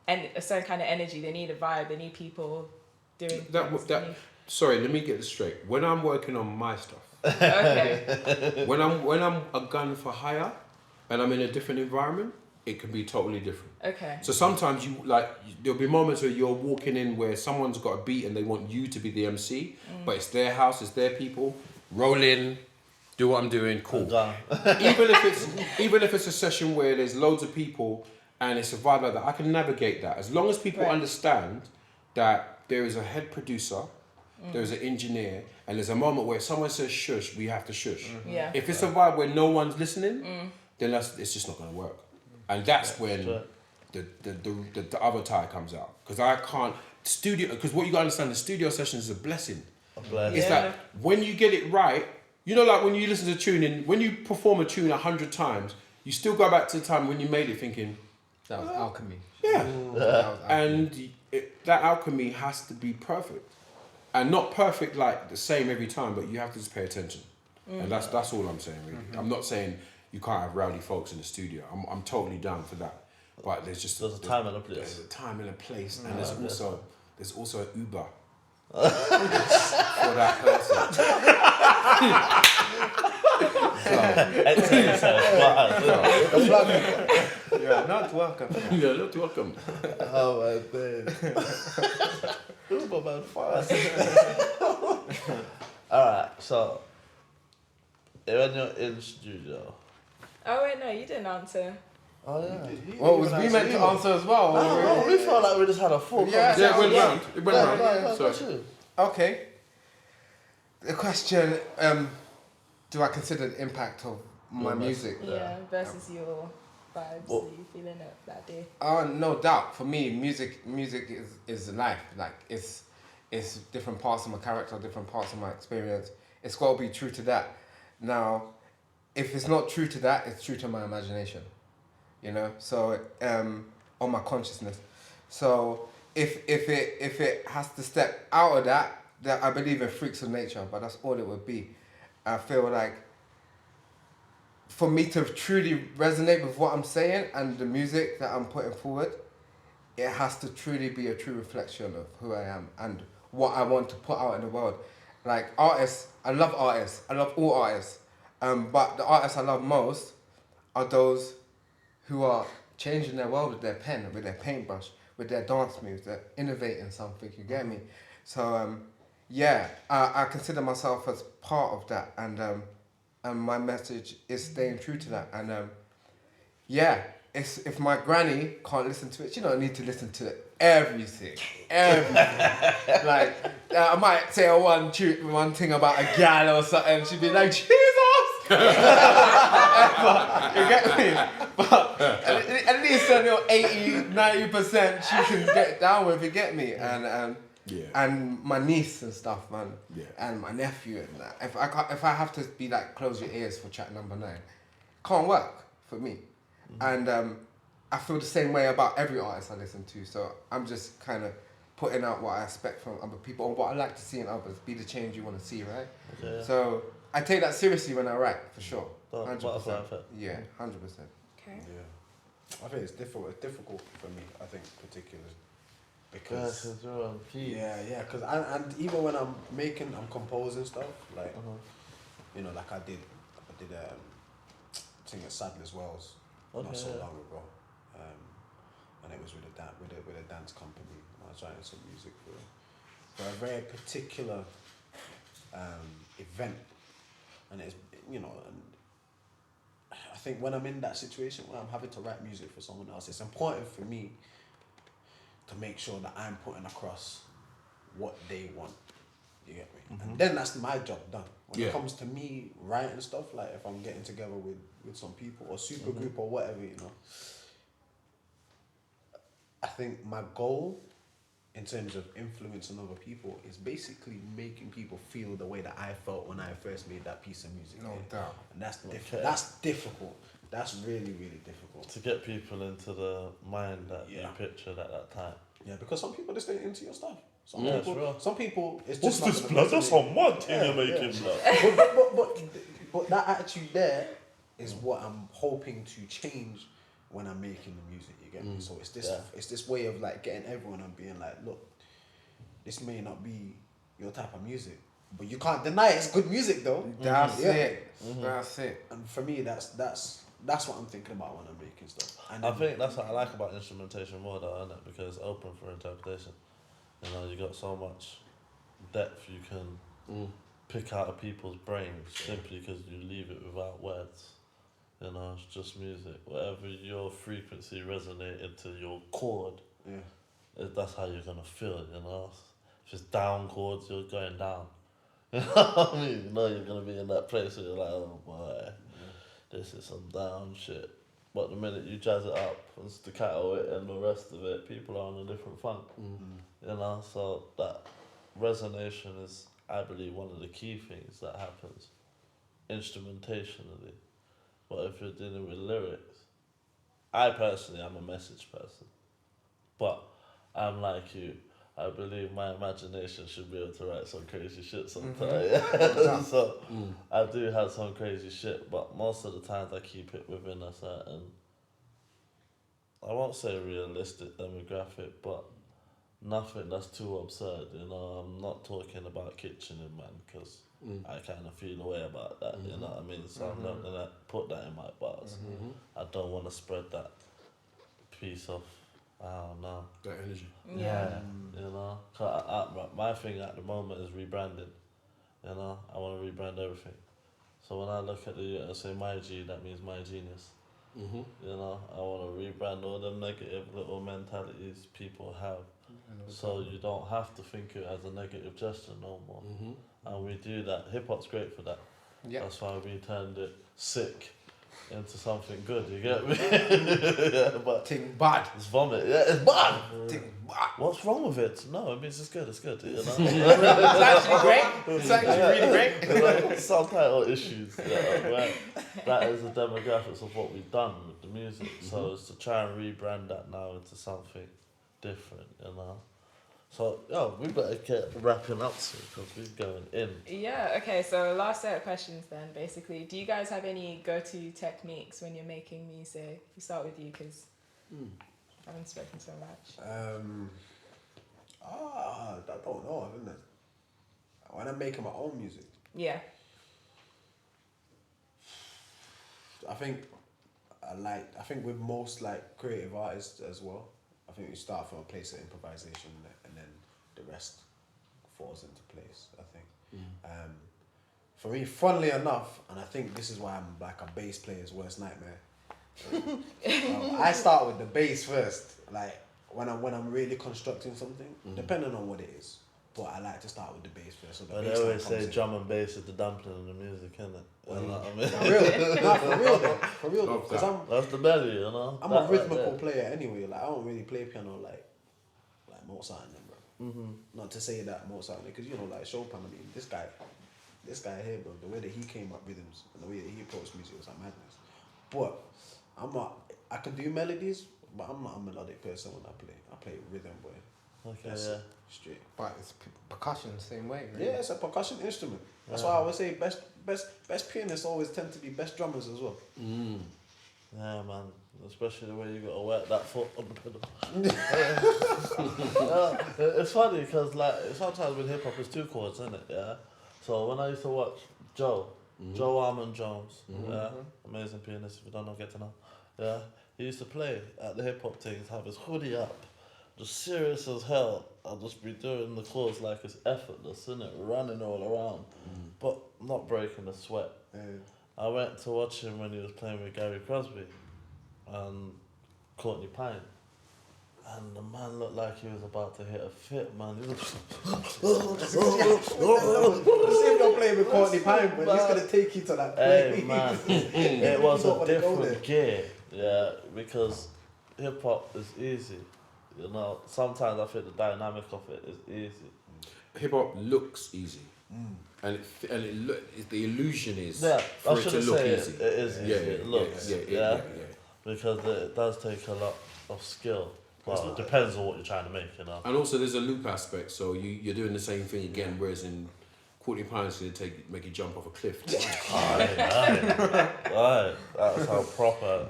a certain kind of energy, they need a vibe, they need people doing things. Sorry, let me get this straight. When I'm working on my stuff, okay. when I'm a gun for hire and I'm in a different environment, it can be totally different. Okay. So sometimes there'll be moments where you're walking in where someone's got a beat and they want you to be the MC, but it's their house, it's their people. Roll in, do what I'm doing, cool. even if it's a session where there's loads of people and it's a vibe like that, I can navigate that. As long as people understand that there is a head producer, there's an engineer, and there's a moment where someone says shush, we have to shush. Yeah. If it's a vibe where no one's listening, then it's just not going to work. And that's when the other tie comes out. Because I can't... Because what you got to understand, the studio session is a blessing. It's like, when you get it right, you know, like when you listen to tuning, when you perform a tune 100 times, you still go back to the time when you made it thinking... That was alchemy. Yeah. And that alchemy has to be perfect. And not perfect like the same every time, but you have to just pay attention. And that's all I'm saying, really. I'm not saying you can't have rowdy folks in the studio. I'm totally down for that. But there's a time and a place. There's a time and a place, and there's also an Uber for that person. You're not welcome. You're not welcome. Oh my god. Uber man fast. Alright, so when you're in studio. Oh wait, no, you didn't answer. Oh yeah. Well, was we meant to answer as well? No, we felt like we just had a full conversation. Yeah, it went round. Sorry. Okay. The question, do I consider the impact of my music? Yeah, versus your vibes that you feeling it that day. Oh, no doubt. For me, music is life. Like it's different parts of my character, different parts of my experience. It's got to be true to that. Now, if it's not true to that, it's true to my imagination. You know, so on my consciousness. So if it has to step out of that I believe in freaks of nature, but that's all it would be. I feel like for me to truly resonate with what I'm saying and the music that I'm putting forward, it has to truly be a true reflection of who I am and what I want to put out in the world. Like artists, I love all artists, but the artists I love most are those who are changing their world with their pen, with their paintbrush, with their dance moves. They're innovating something, you get me? So I consider myself as part of that, and my message is staying true to that. And if my granny can't listen to it, she don't need to listen to everything. Like I might say one thing about a gal or something, she'd be like, Jesus. You get me? But at least 80-90% she can get down with, you get me? And my niece and stuff, man, and my nephew and that. If I have to be like, close your ears for track number 9, can't work for me. And I feel the same way about every artist I listen to. So I'm just kind of putting out what I expect from other people, or what I like to see in others. Be the change you want to see, right? Okay. So I take that seriously when I write, for sure. 100%. Yeah, 100%. Okay. Yeah. I think it's difficult for me, I think, particularly. Because because and even when I'm composing stuff, like you know, like I did sing at Sadler's Wells not so long ago, and it was with a dance company. I was writing some music for it, for a very particular event, and it's, you know, and I think when I'm in that situation where I'm having to write music for someone else, it's important for me to make sure that I'm putting across what they want. You get me? And then that's my job done. When it comes to me writing stuff, like if I'm getting together with some people or super group or whatever, you know, I think my goal in terms of influencing other people is basically making people feel the way that I felt when I first made that piece of music. No doubt. And that's that's difficult. That's really, really difficult. To get people into the mind that you pictured at that time. Yeah, because some people just ain't into your stuff. Some people, it's What's just this blood? That's some mud thing you're making, blood. But that attitude there is what I'm hoping to change when I'm making the music. You get me? So it's this way of like getting everyone and being like, look, this may not be your type of music, but you can't deny it's good music though. That's it. That's it. And for me, that's what I'm thinking about when I'm making stuff. And I think that's what I like about instrumentation more though, isn't it? Because it's open for interpretation. You know, you got so much depth you can pick out of people's brains simply because you leave it without words. You know, it's just music. Whatever your frequency resonate into your chord, that's how you're gonna feel. You know, if it's down chords, you're going down. You know what I mean? You know you're gonna be in that place where you're like, oh boy, this is some down shit. But the minute you jazz it up and staccato it and the rest of it, people are on a different funk. You know, so that resonation is, I believe, one of the key things that happens instrumentationally. But if you're dealing with lyrics, I personally am a message person. But I'm like you. I believe my imagination should be able to write some crazy shit sometimes. So I do have some crazy shit, but most of the times I keep it within a certain, I won't say realistic demographic, but nothing that's too absurd. You know, I'm not talking about kitchening, man, because I kind of feel a way about that. You know what I mean? So I'm not gonna put that in my bars. I don't want to spread that piece of, I don't know. That energy. Yeah, you know, 'cause my thing at the moment is rebranding. You know, I want to rebrand everything. So when I look at the, I say my G, that means my genius. You know, I want to rebrand all them negative little mentalities people have. So you don't have to think it as a negative gesture no more. And we do that. Hip hop's great for that. That's why we turned it sick into something good, you get me? But Think bad. it's vomit, it's bad! Think bad. What's wrong with it? No, it means it's good, you know? It's actually great. It's actually really great. You know, subtitle issues, right? That is the demographics of what we've done with the music. So it's to try and rebrand that now into something different, you know? So, we better get wrapping up soon because we're going in. Yeah, okay, so last set of questions then, basically. Do you guys have any go-to techniques when you're making music? We start with you because I haven't spoken so much. I don't know, isn't it? When I'm making my own music. Yeah. I think with most like creative artists as well, I think we start from a place of improvisation and then the rest falls into place, I think. For me, funnily enough, and I think this is why I'm like a bass player's worst nightmare. I start with the bass first, like when I'm really constructing something, depending on what it is. But I like to start with the bass first. So the But they bass line always comes say in. drum and bass is the dumpling of the music, isn't it? You know what I mean? For real though, because That's the belly, you know? I'm a rhythmical player anyway. Like I don't really play piano like Mozart and them, bro. Not to say that Mozart, because you know, like Chopin. I mean, this guy here, bro. The way that he came up rhythms and the way that he approached music was like madness. But I can do melodies, but I'm not a melodic person when I play. I play rhythm, boy. Okay, That's yeah. it, straight. But it's percussion the same way, right? Yeah, it's a percussion instrument. That's why I would say best pianists always tend to be best drummers as well. Yeah, man. Especially the way you gotta work that foot on the pedal. It's funny because like sometimes with hip hop it's two chords, isn't it? Yeah. So when I used to watch Joe Armand-Jones, amazing pianist. If you don't know, get to know. Yeah, he used to play at the hip hop things, have his hoodie up, just serious as hell. I'll just be doing the chords like it's effortless, innit? Running all around, but not breaking a sweat. Yeah. I went to watch him when he was playing with Gary Crosby and Courtney Pine. And the man looked like he was about to hit a fit, man. He was Let's see if you're playing with Courtney Pine, but he's gonna take you to that place. Hey man, it was You a don't wanna go there. different gear, yeah, because hip hop is easy. You know, sometimes I think the dynamic of it is easy. Hip hop looks easy, and the illusion is Yeah, for I it to shouldn't look say easy. it is easy. It looks, yeah, yeah. because it does take a lot of skill. Well, it depends on what you're trying to make, you know. And also, there's a loop aspect, so you're doing the same thing again. Whereas in Courtney Pine's gonna make you jump off a cliff. Right, that's how proper.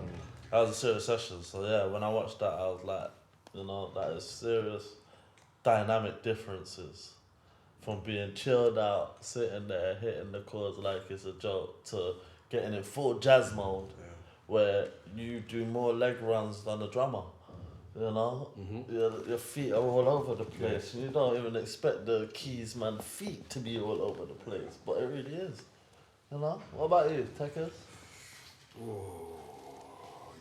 That was a serious session. So yeah, when I watched that, I was like, you know, that is serious dynamic differences from being chilled out, sitting there, hitting the chords like it's a joke, to getting in full jazz mode, where you do more leg runs than the drummer. You know, your feet are all over the place. You don't even expect the keys man feet to be all over the place, but it really is. You know. What about you, Tekers? You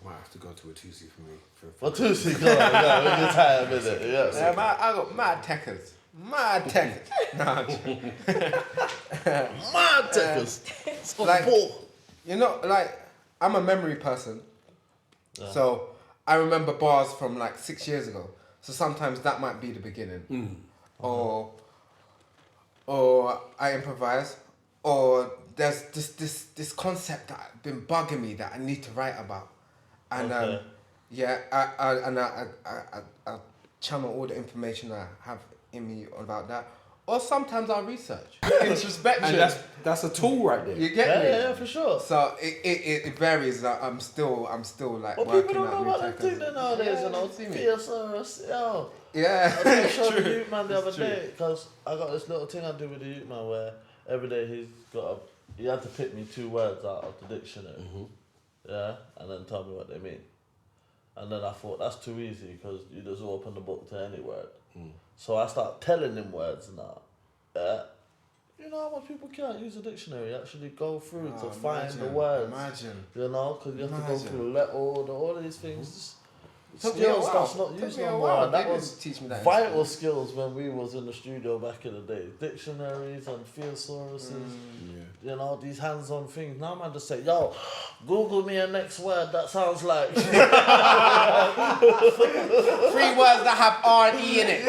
might have to go to Watusi for me. Watusi, go on, yeah, we can time in it. Yeah, I got mad techers. Mad techers. Mad Tekers. Like, you know, like, I'm a memory person. Yeah. So I remember bars from like 6 years ago. So sometimes that might be the beginning. Or I improvise. Or there's this concept that's been bugging me that I need to write about. And I channel all the information I have in me about that. Or sometimes I'll research. Introspection. And that's a tool right there. You get me? Yeah, for sure. So it varies. I'm still like Well, working people don't know out what new they're thinking nowadays, you know. see me. Thesaurus, yo. Yeah. I showed the youth man the other day, because I got this little thing I do with the youth man where every day he had to pick me 2 words out of the dictionary, yeah, and then tell me what they mean. And then I thought, that's too easy, because you just open the book to any word. So I start telling them words now. Yeah. You know how much people can't use a dictionary, actually go through to find the words. Imagine. You know, because you have to go through letter order, all of these things. Took me a Skills while. that's not Took used me a no while. more. They That didn't was teach me that in vital school. skills when we was in the studio back in the day. Dictionaries and thesauruses. You know, these hands-on things. Now man just say, yo, Google me a next word that sounds like 3 words that have R&E in it.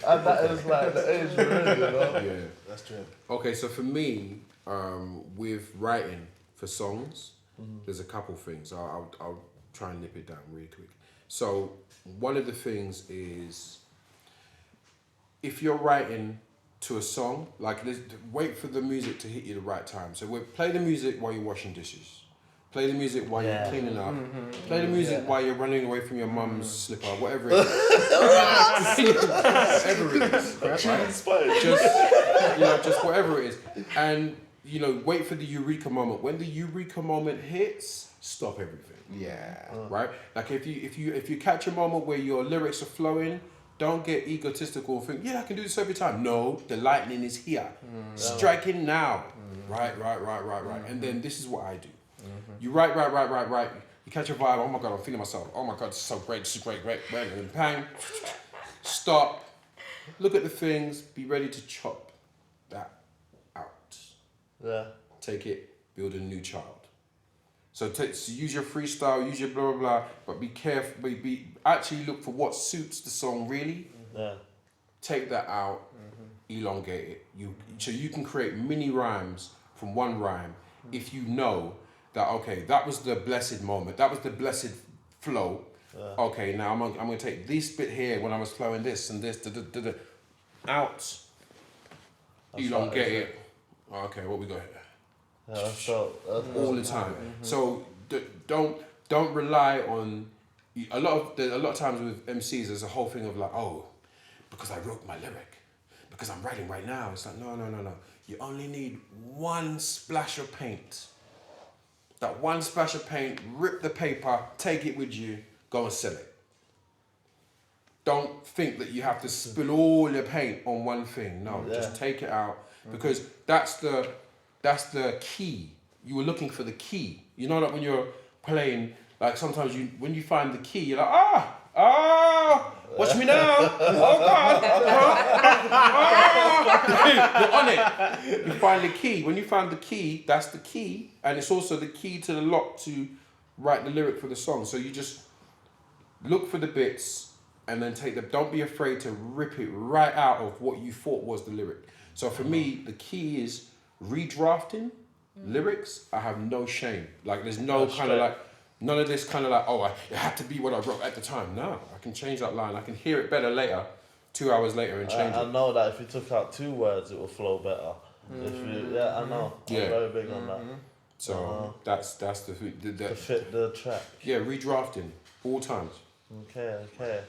and that is like the age we're in, you know? Yeah. That's true. Okay, so for me, with writing for songs, there's a couple things. I'll try and nip it down really quick. So one of the things is, if you're writing to a song, like wait for the music to hit you the right time. So play the music while you're washing dishes. Play the music while you're cleaning up. Play the music while you're running away from your mum's slipper, whatever it is. Whatever it is. Right? Just whatever it is. And, wait for the eureka moment. When the eureka moment hits, stop everything. Yeah. Right? Like if you catch a moment where your lyrics are flowing, don't get egotistical and think, I can do this every time. No, the lightning is here. Striking now. Right. And then this is what I do. You write. You catch a vibe. Oh my God, I'm feeling myself. Oh my God, this is so great. This is great. And bang. Stop. Look at the things. Be ready to chop that out. Yeah. Take it. Build a new child. So use your freestyle. Use your blah blah blah. But be careful. Actually look for what suits the song really. Yeah. Take that out. Elongate it. So you can create mini rhymes from one rhyme if you know that, okay, that was the blessed moment, that was the blessed flow. Okay, now I'm going to take this bit here when I was flowing this and this, out, elongate it. Okay, what we got here? Yeah, that's dope. All the time. So don't rely on, a lot of times with MCs, there's a whole thing of like, oh, because I wrote my lyric, because I'm writing right now. It's like, no. You only need one splash of paint. That one splash of paint, rip the paper, take it with you, go and sell it. Don't think that you have to spill all your paint on one thing. No, just take it out, because that's the key. You were looking for the key. You know that when you're playing, like sometimes when you find the key, you're like, watch me now. Oh God. You're on it. You find the key. When you find the key, that's the key. And it's also the key to the lock to write the lyric for the song. So you just look for the bits and then don't be afraid to rip it right out of what you thought was the lyric. So for me, the key is redrafting lyrics. I have no shame. Like there's no kind of like, none of this kind of like, it had to be what I wrote at the time. No, I can change that line. I can hear it better later, 2 hours later, and change it. I know that if you took out 2 words, it will flow better. If you, I know. I'm very big on that. So that's the to fit the track. Yeah, redrafting all times. Okay. Okay.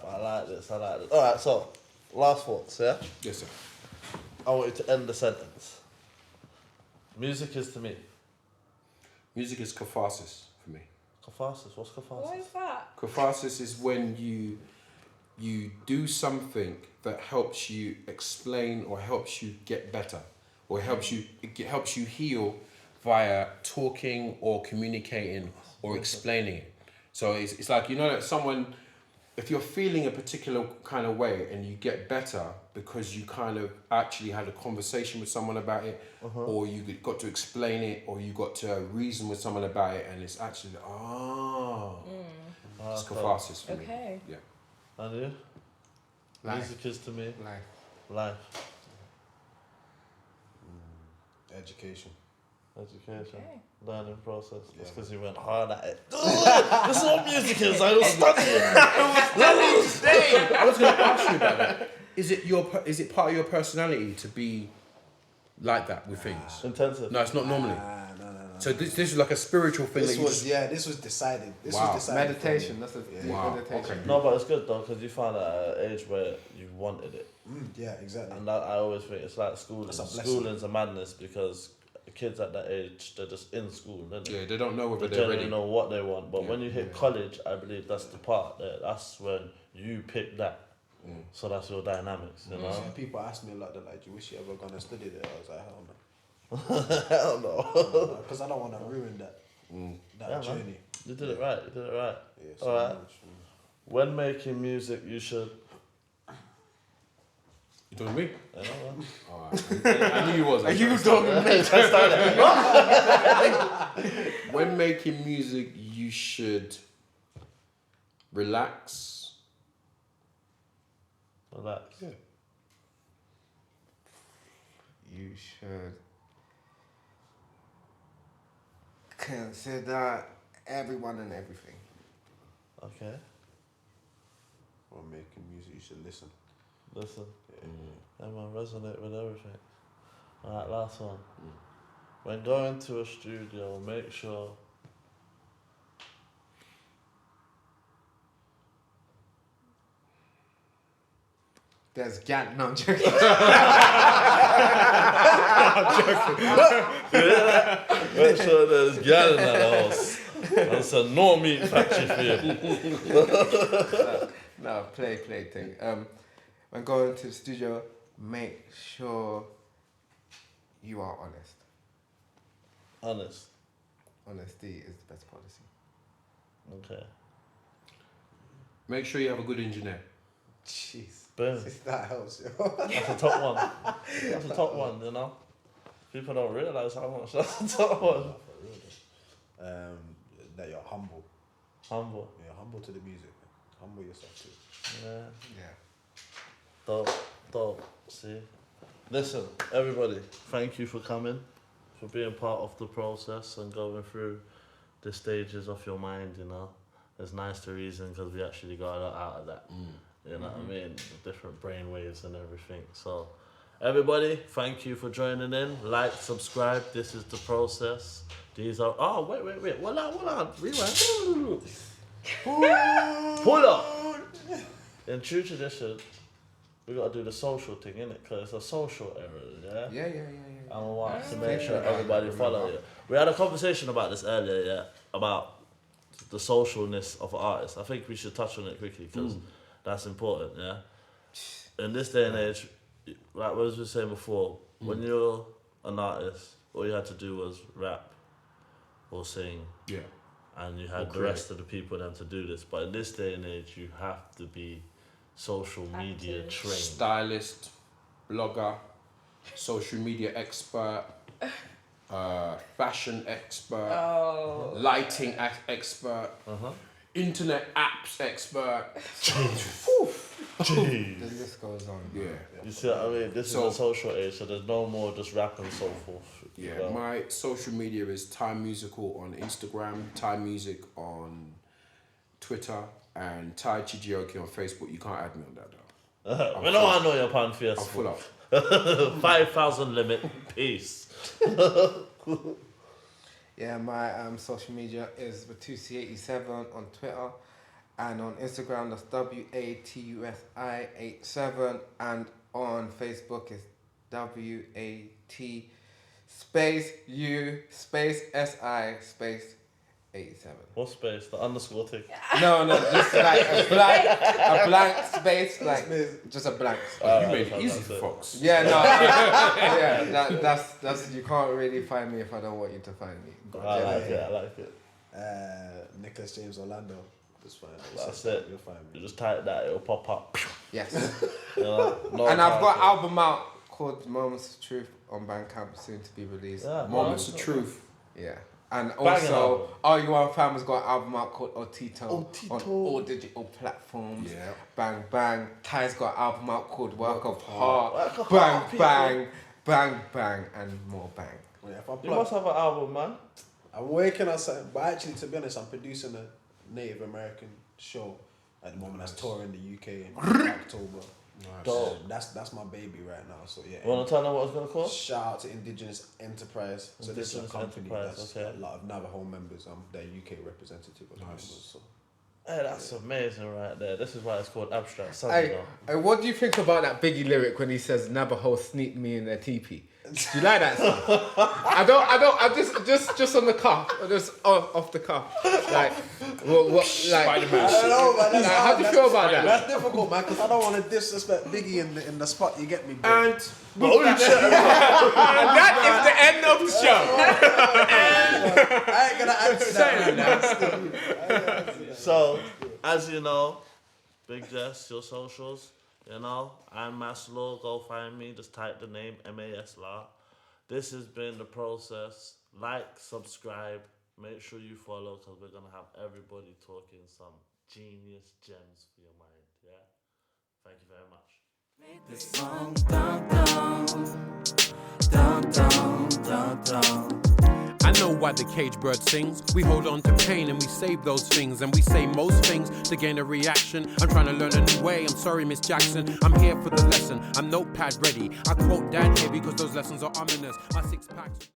I like this. All right, so last thoughts, yeah? Yes, sir. I want you to end the sentence. Music is to me. Music is catharsis for me. Catharsis? What's catharsis? What is that? Catharsis is when you do something that helps you explain or helps you get better, or helps you heal via talking or communicating or explaining it. So it's like, that someone, if you're feeling a particular kind of way and you get better because you kind of actually had a conversation with someone about it, or you got to explain it, or you got to reason with someone about it, and it's actually, it's catharsis for me. Okay. Yeah. And you? Life. Music is to me. Life. Education. Okay. Learning process. Yeah. That's because you went hard at it. This is what music is. I was studying. I was going to ask you about that. Is it part of your personality to be like that with things? Intensive. No, it's not normally. No. So this is like a spiritual thing. This was decided. This was decided. Meditation. That's a meditation. Okay. No, but it's good though, because you found at an age where you wanted it. Yeah, exactly. And I always think it's like schooling. That's a blessing. Schooling's a madness, because kids at that age, they're just in school, don't they? Yeah, they don't know whether They they're generally ready. know what they want. But when you hit college, I believe that's the part that's when you pick that. So that's your dynamics, you know? Some people ask me a lot, they're like, do you wish you ever gonna study there? I was like, hell no. Hell no. Because I don't want to ruin that journey. Man. You did it right. Yeah, so Alright. much. When making music, you should... You talking to me? I know, man. Alright. I knew you was. Are you talking to me? When making music, you should relax. Relax. Yeah. You should consider everyone and everything. Okay. When making music, you should listen. Listen. Yeah, man, resonate with everything. Alright, last one. When going to a studio, make sure... There's gal. No, I'm joking. Make sure there's gal in that house. That's a no meat factory for you. No, play thing. When going to the studio, make sure you are honest. Honest. Honesty is the best policy. Okay. Make sure you have a good engineer. Jeez. Boom. That helps, yo. That's a top one. That's a top one, you know? People don't realise how much that's a top one. That you're humble. Humble. Yeah, humble to the music. Humble yourself too. Yeah. Dope. See? Listen, everybody, thank you for coming, for being part of the process and going through the stages of your mind, you know? It's nice to reason because we actually got a lot out of that. You know what I mean? The different brain waves and everything. So, everybody, thank you for joining in. Like, subscribe. This is the process. These are... Oh, wait. Hold on. Rewind. Pull up. In true tradition, we got to do the social thing, innit? Because it's a social era, yeah? Yeah. And we want to make sure everybody follow you. We had a conversation about this earlier, yeah? About the socialness of artists. I think we should touch on it quickly because that's important, yeah? In this day and age, like what we were saying before, when you're an artist, all you had to do was rap or sing. Yeah. And you had the rest of the people then to do this. But in this day and age, you have to be social media trained. Stylist, blogger, social media expert, fashion expert, lighting expert, internet apps expert. The list goes on. Yeah. You see what I mean? This is a social age, so there's no more just rap and so forth. Yeah, You know? my social media is Time Musical on Instagram, Time Music on Twitter, and Tai Chijioke on Facebook. You can't add me on that though. We know I know your pan face. I'm full up. 5,000 limit. Peace. Yeah, my social media is Watusi87 on Twitter, and on Instagram that's WATUSI87, and on Facebook is WAT space U space SI space 87. What space? The underscore thing. No, just like a blank space, like just a blank space. You made it easy for Fox. Yeah, no, that's you can't really find me if I don't want you to find me. I like it. NicholasJames Orlando. That's fine. That's it. You'll find You me. just type that, it'll pop up. Yes. You know, no And I've got contact. an album out called Moments of Truth on Bandcamp, soon to be released. Yeah, Moments of Truth. Yeah. And Banging also, RU1 Fam has got an album out called Otito Otito. on all digital platforms. Yeah. Bang Bang. Ty's got an album out called Work of Heart. Work of Bang Heart, Bang. Bang Bang. And more bang. Yeah, if I You must plug, have an album, man. I'm working on something, but actually, to be honest, I'm producing a Native American show at the moment. That's touring the UK in October. Dope. That's my baby right now. So yeah. You want to tell them what it's going to cost? Shout out to Indigenous Enterprise. So this is a Indigenous company Enterprise, that's okay. a lot of Navajo members. I'm their UK representative at the moment. So Hey, that's amazing right there. This is why it's called Abstract Sun, you Hey, know. hey, what do you think about that Biggie lyric when he says Navajo sneaked me in their teepee? Do you like that song? I just on the cuff, just off the cuff. Like, what like, Spider-Man. I don't know, man. That's Like, how hard. do you feel about that? That's difficult, man, because I don't want to disrespect Biggie in the spot. You get me, bro. And that is the end of the show. I ain't gonna answer that right now. So, as you know, Big Jess, your socials, you know, I'm Maslow, go find me, just type the name, M-A-S-L-A. This has been the process. Like, subscribe, make sure you follow, because we're going to have everybody talking some genius gems for your mind, yeah? Thank you very much. This song, dun, dun, dun, dun, dun, dun. I know why the cage bird sings. We hold on to pain and we save those things. And we say most things to gain a reaction. I'm trying to learn a new way. I'm sorry, Miss Jackson. I'm here for the lesson. I'm notepad ready. I quote Dad here because those lessons are ominous. My 6 packs.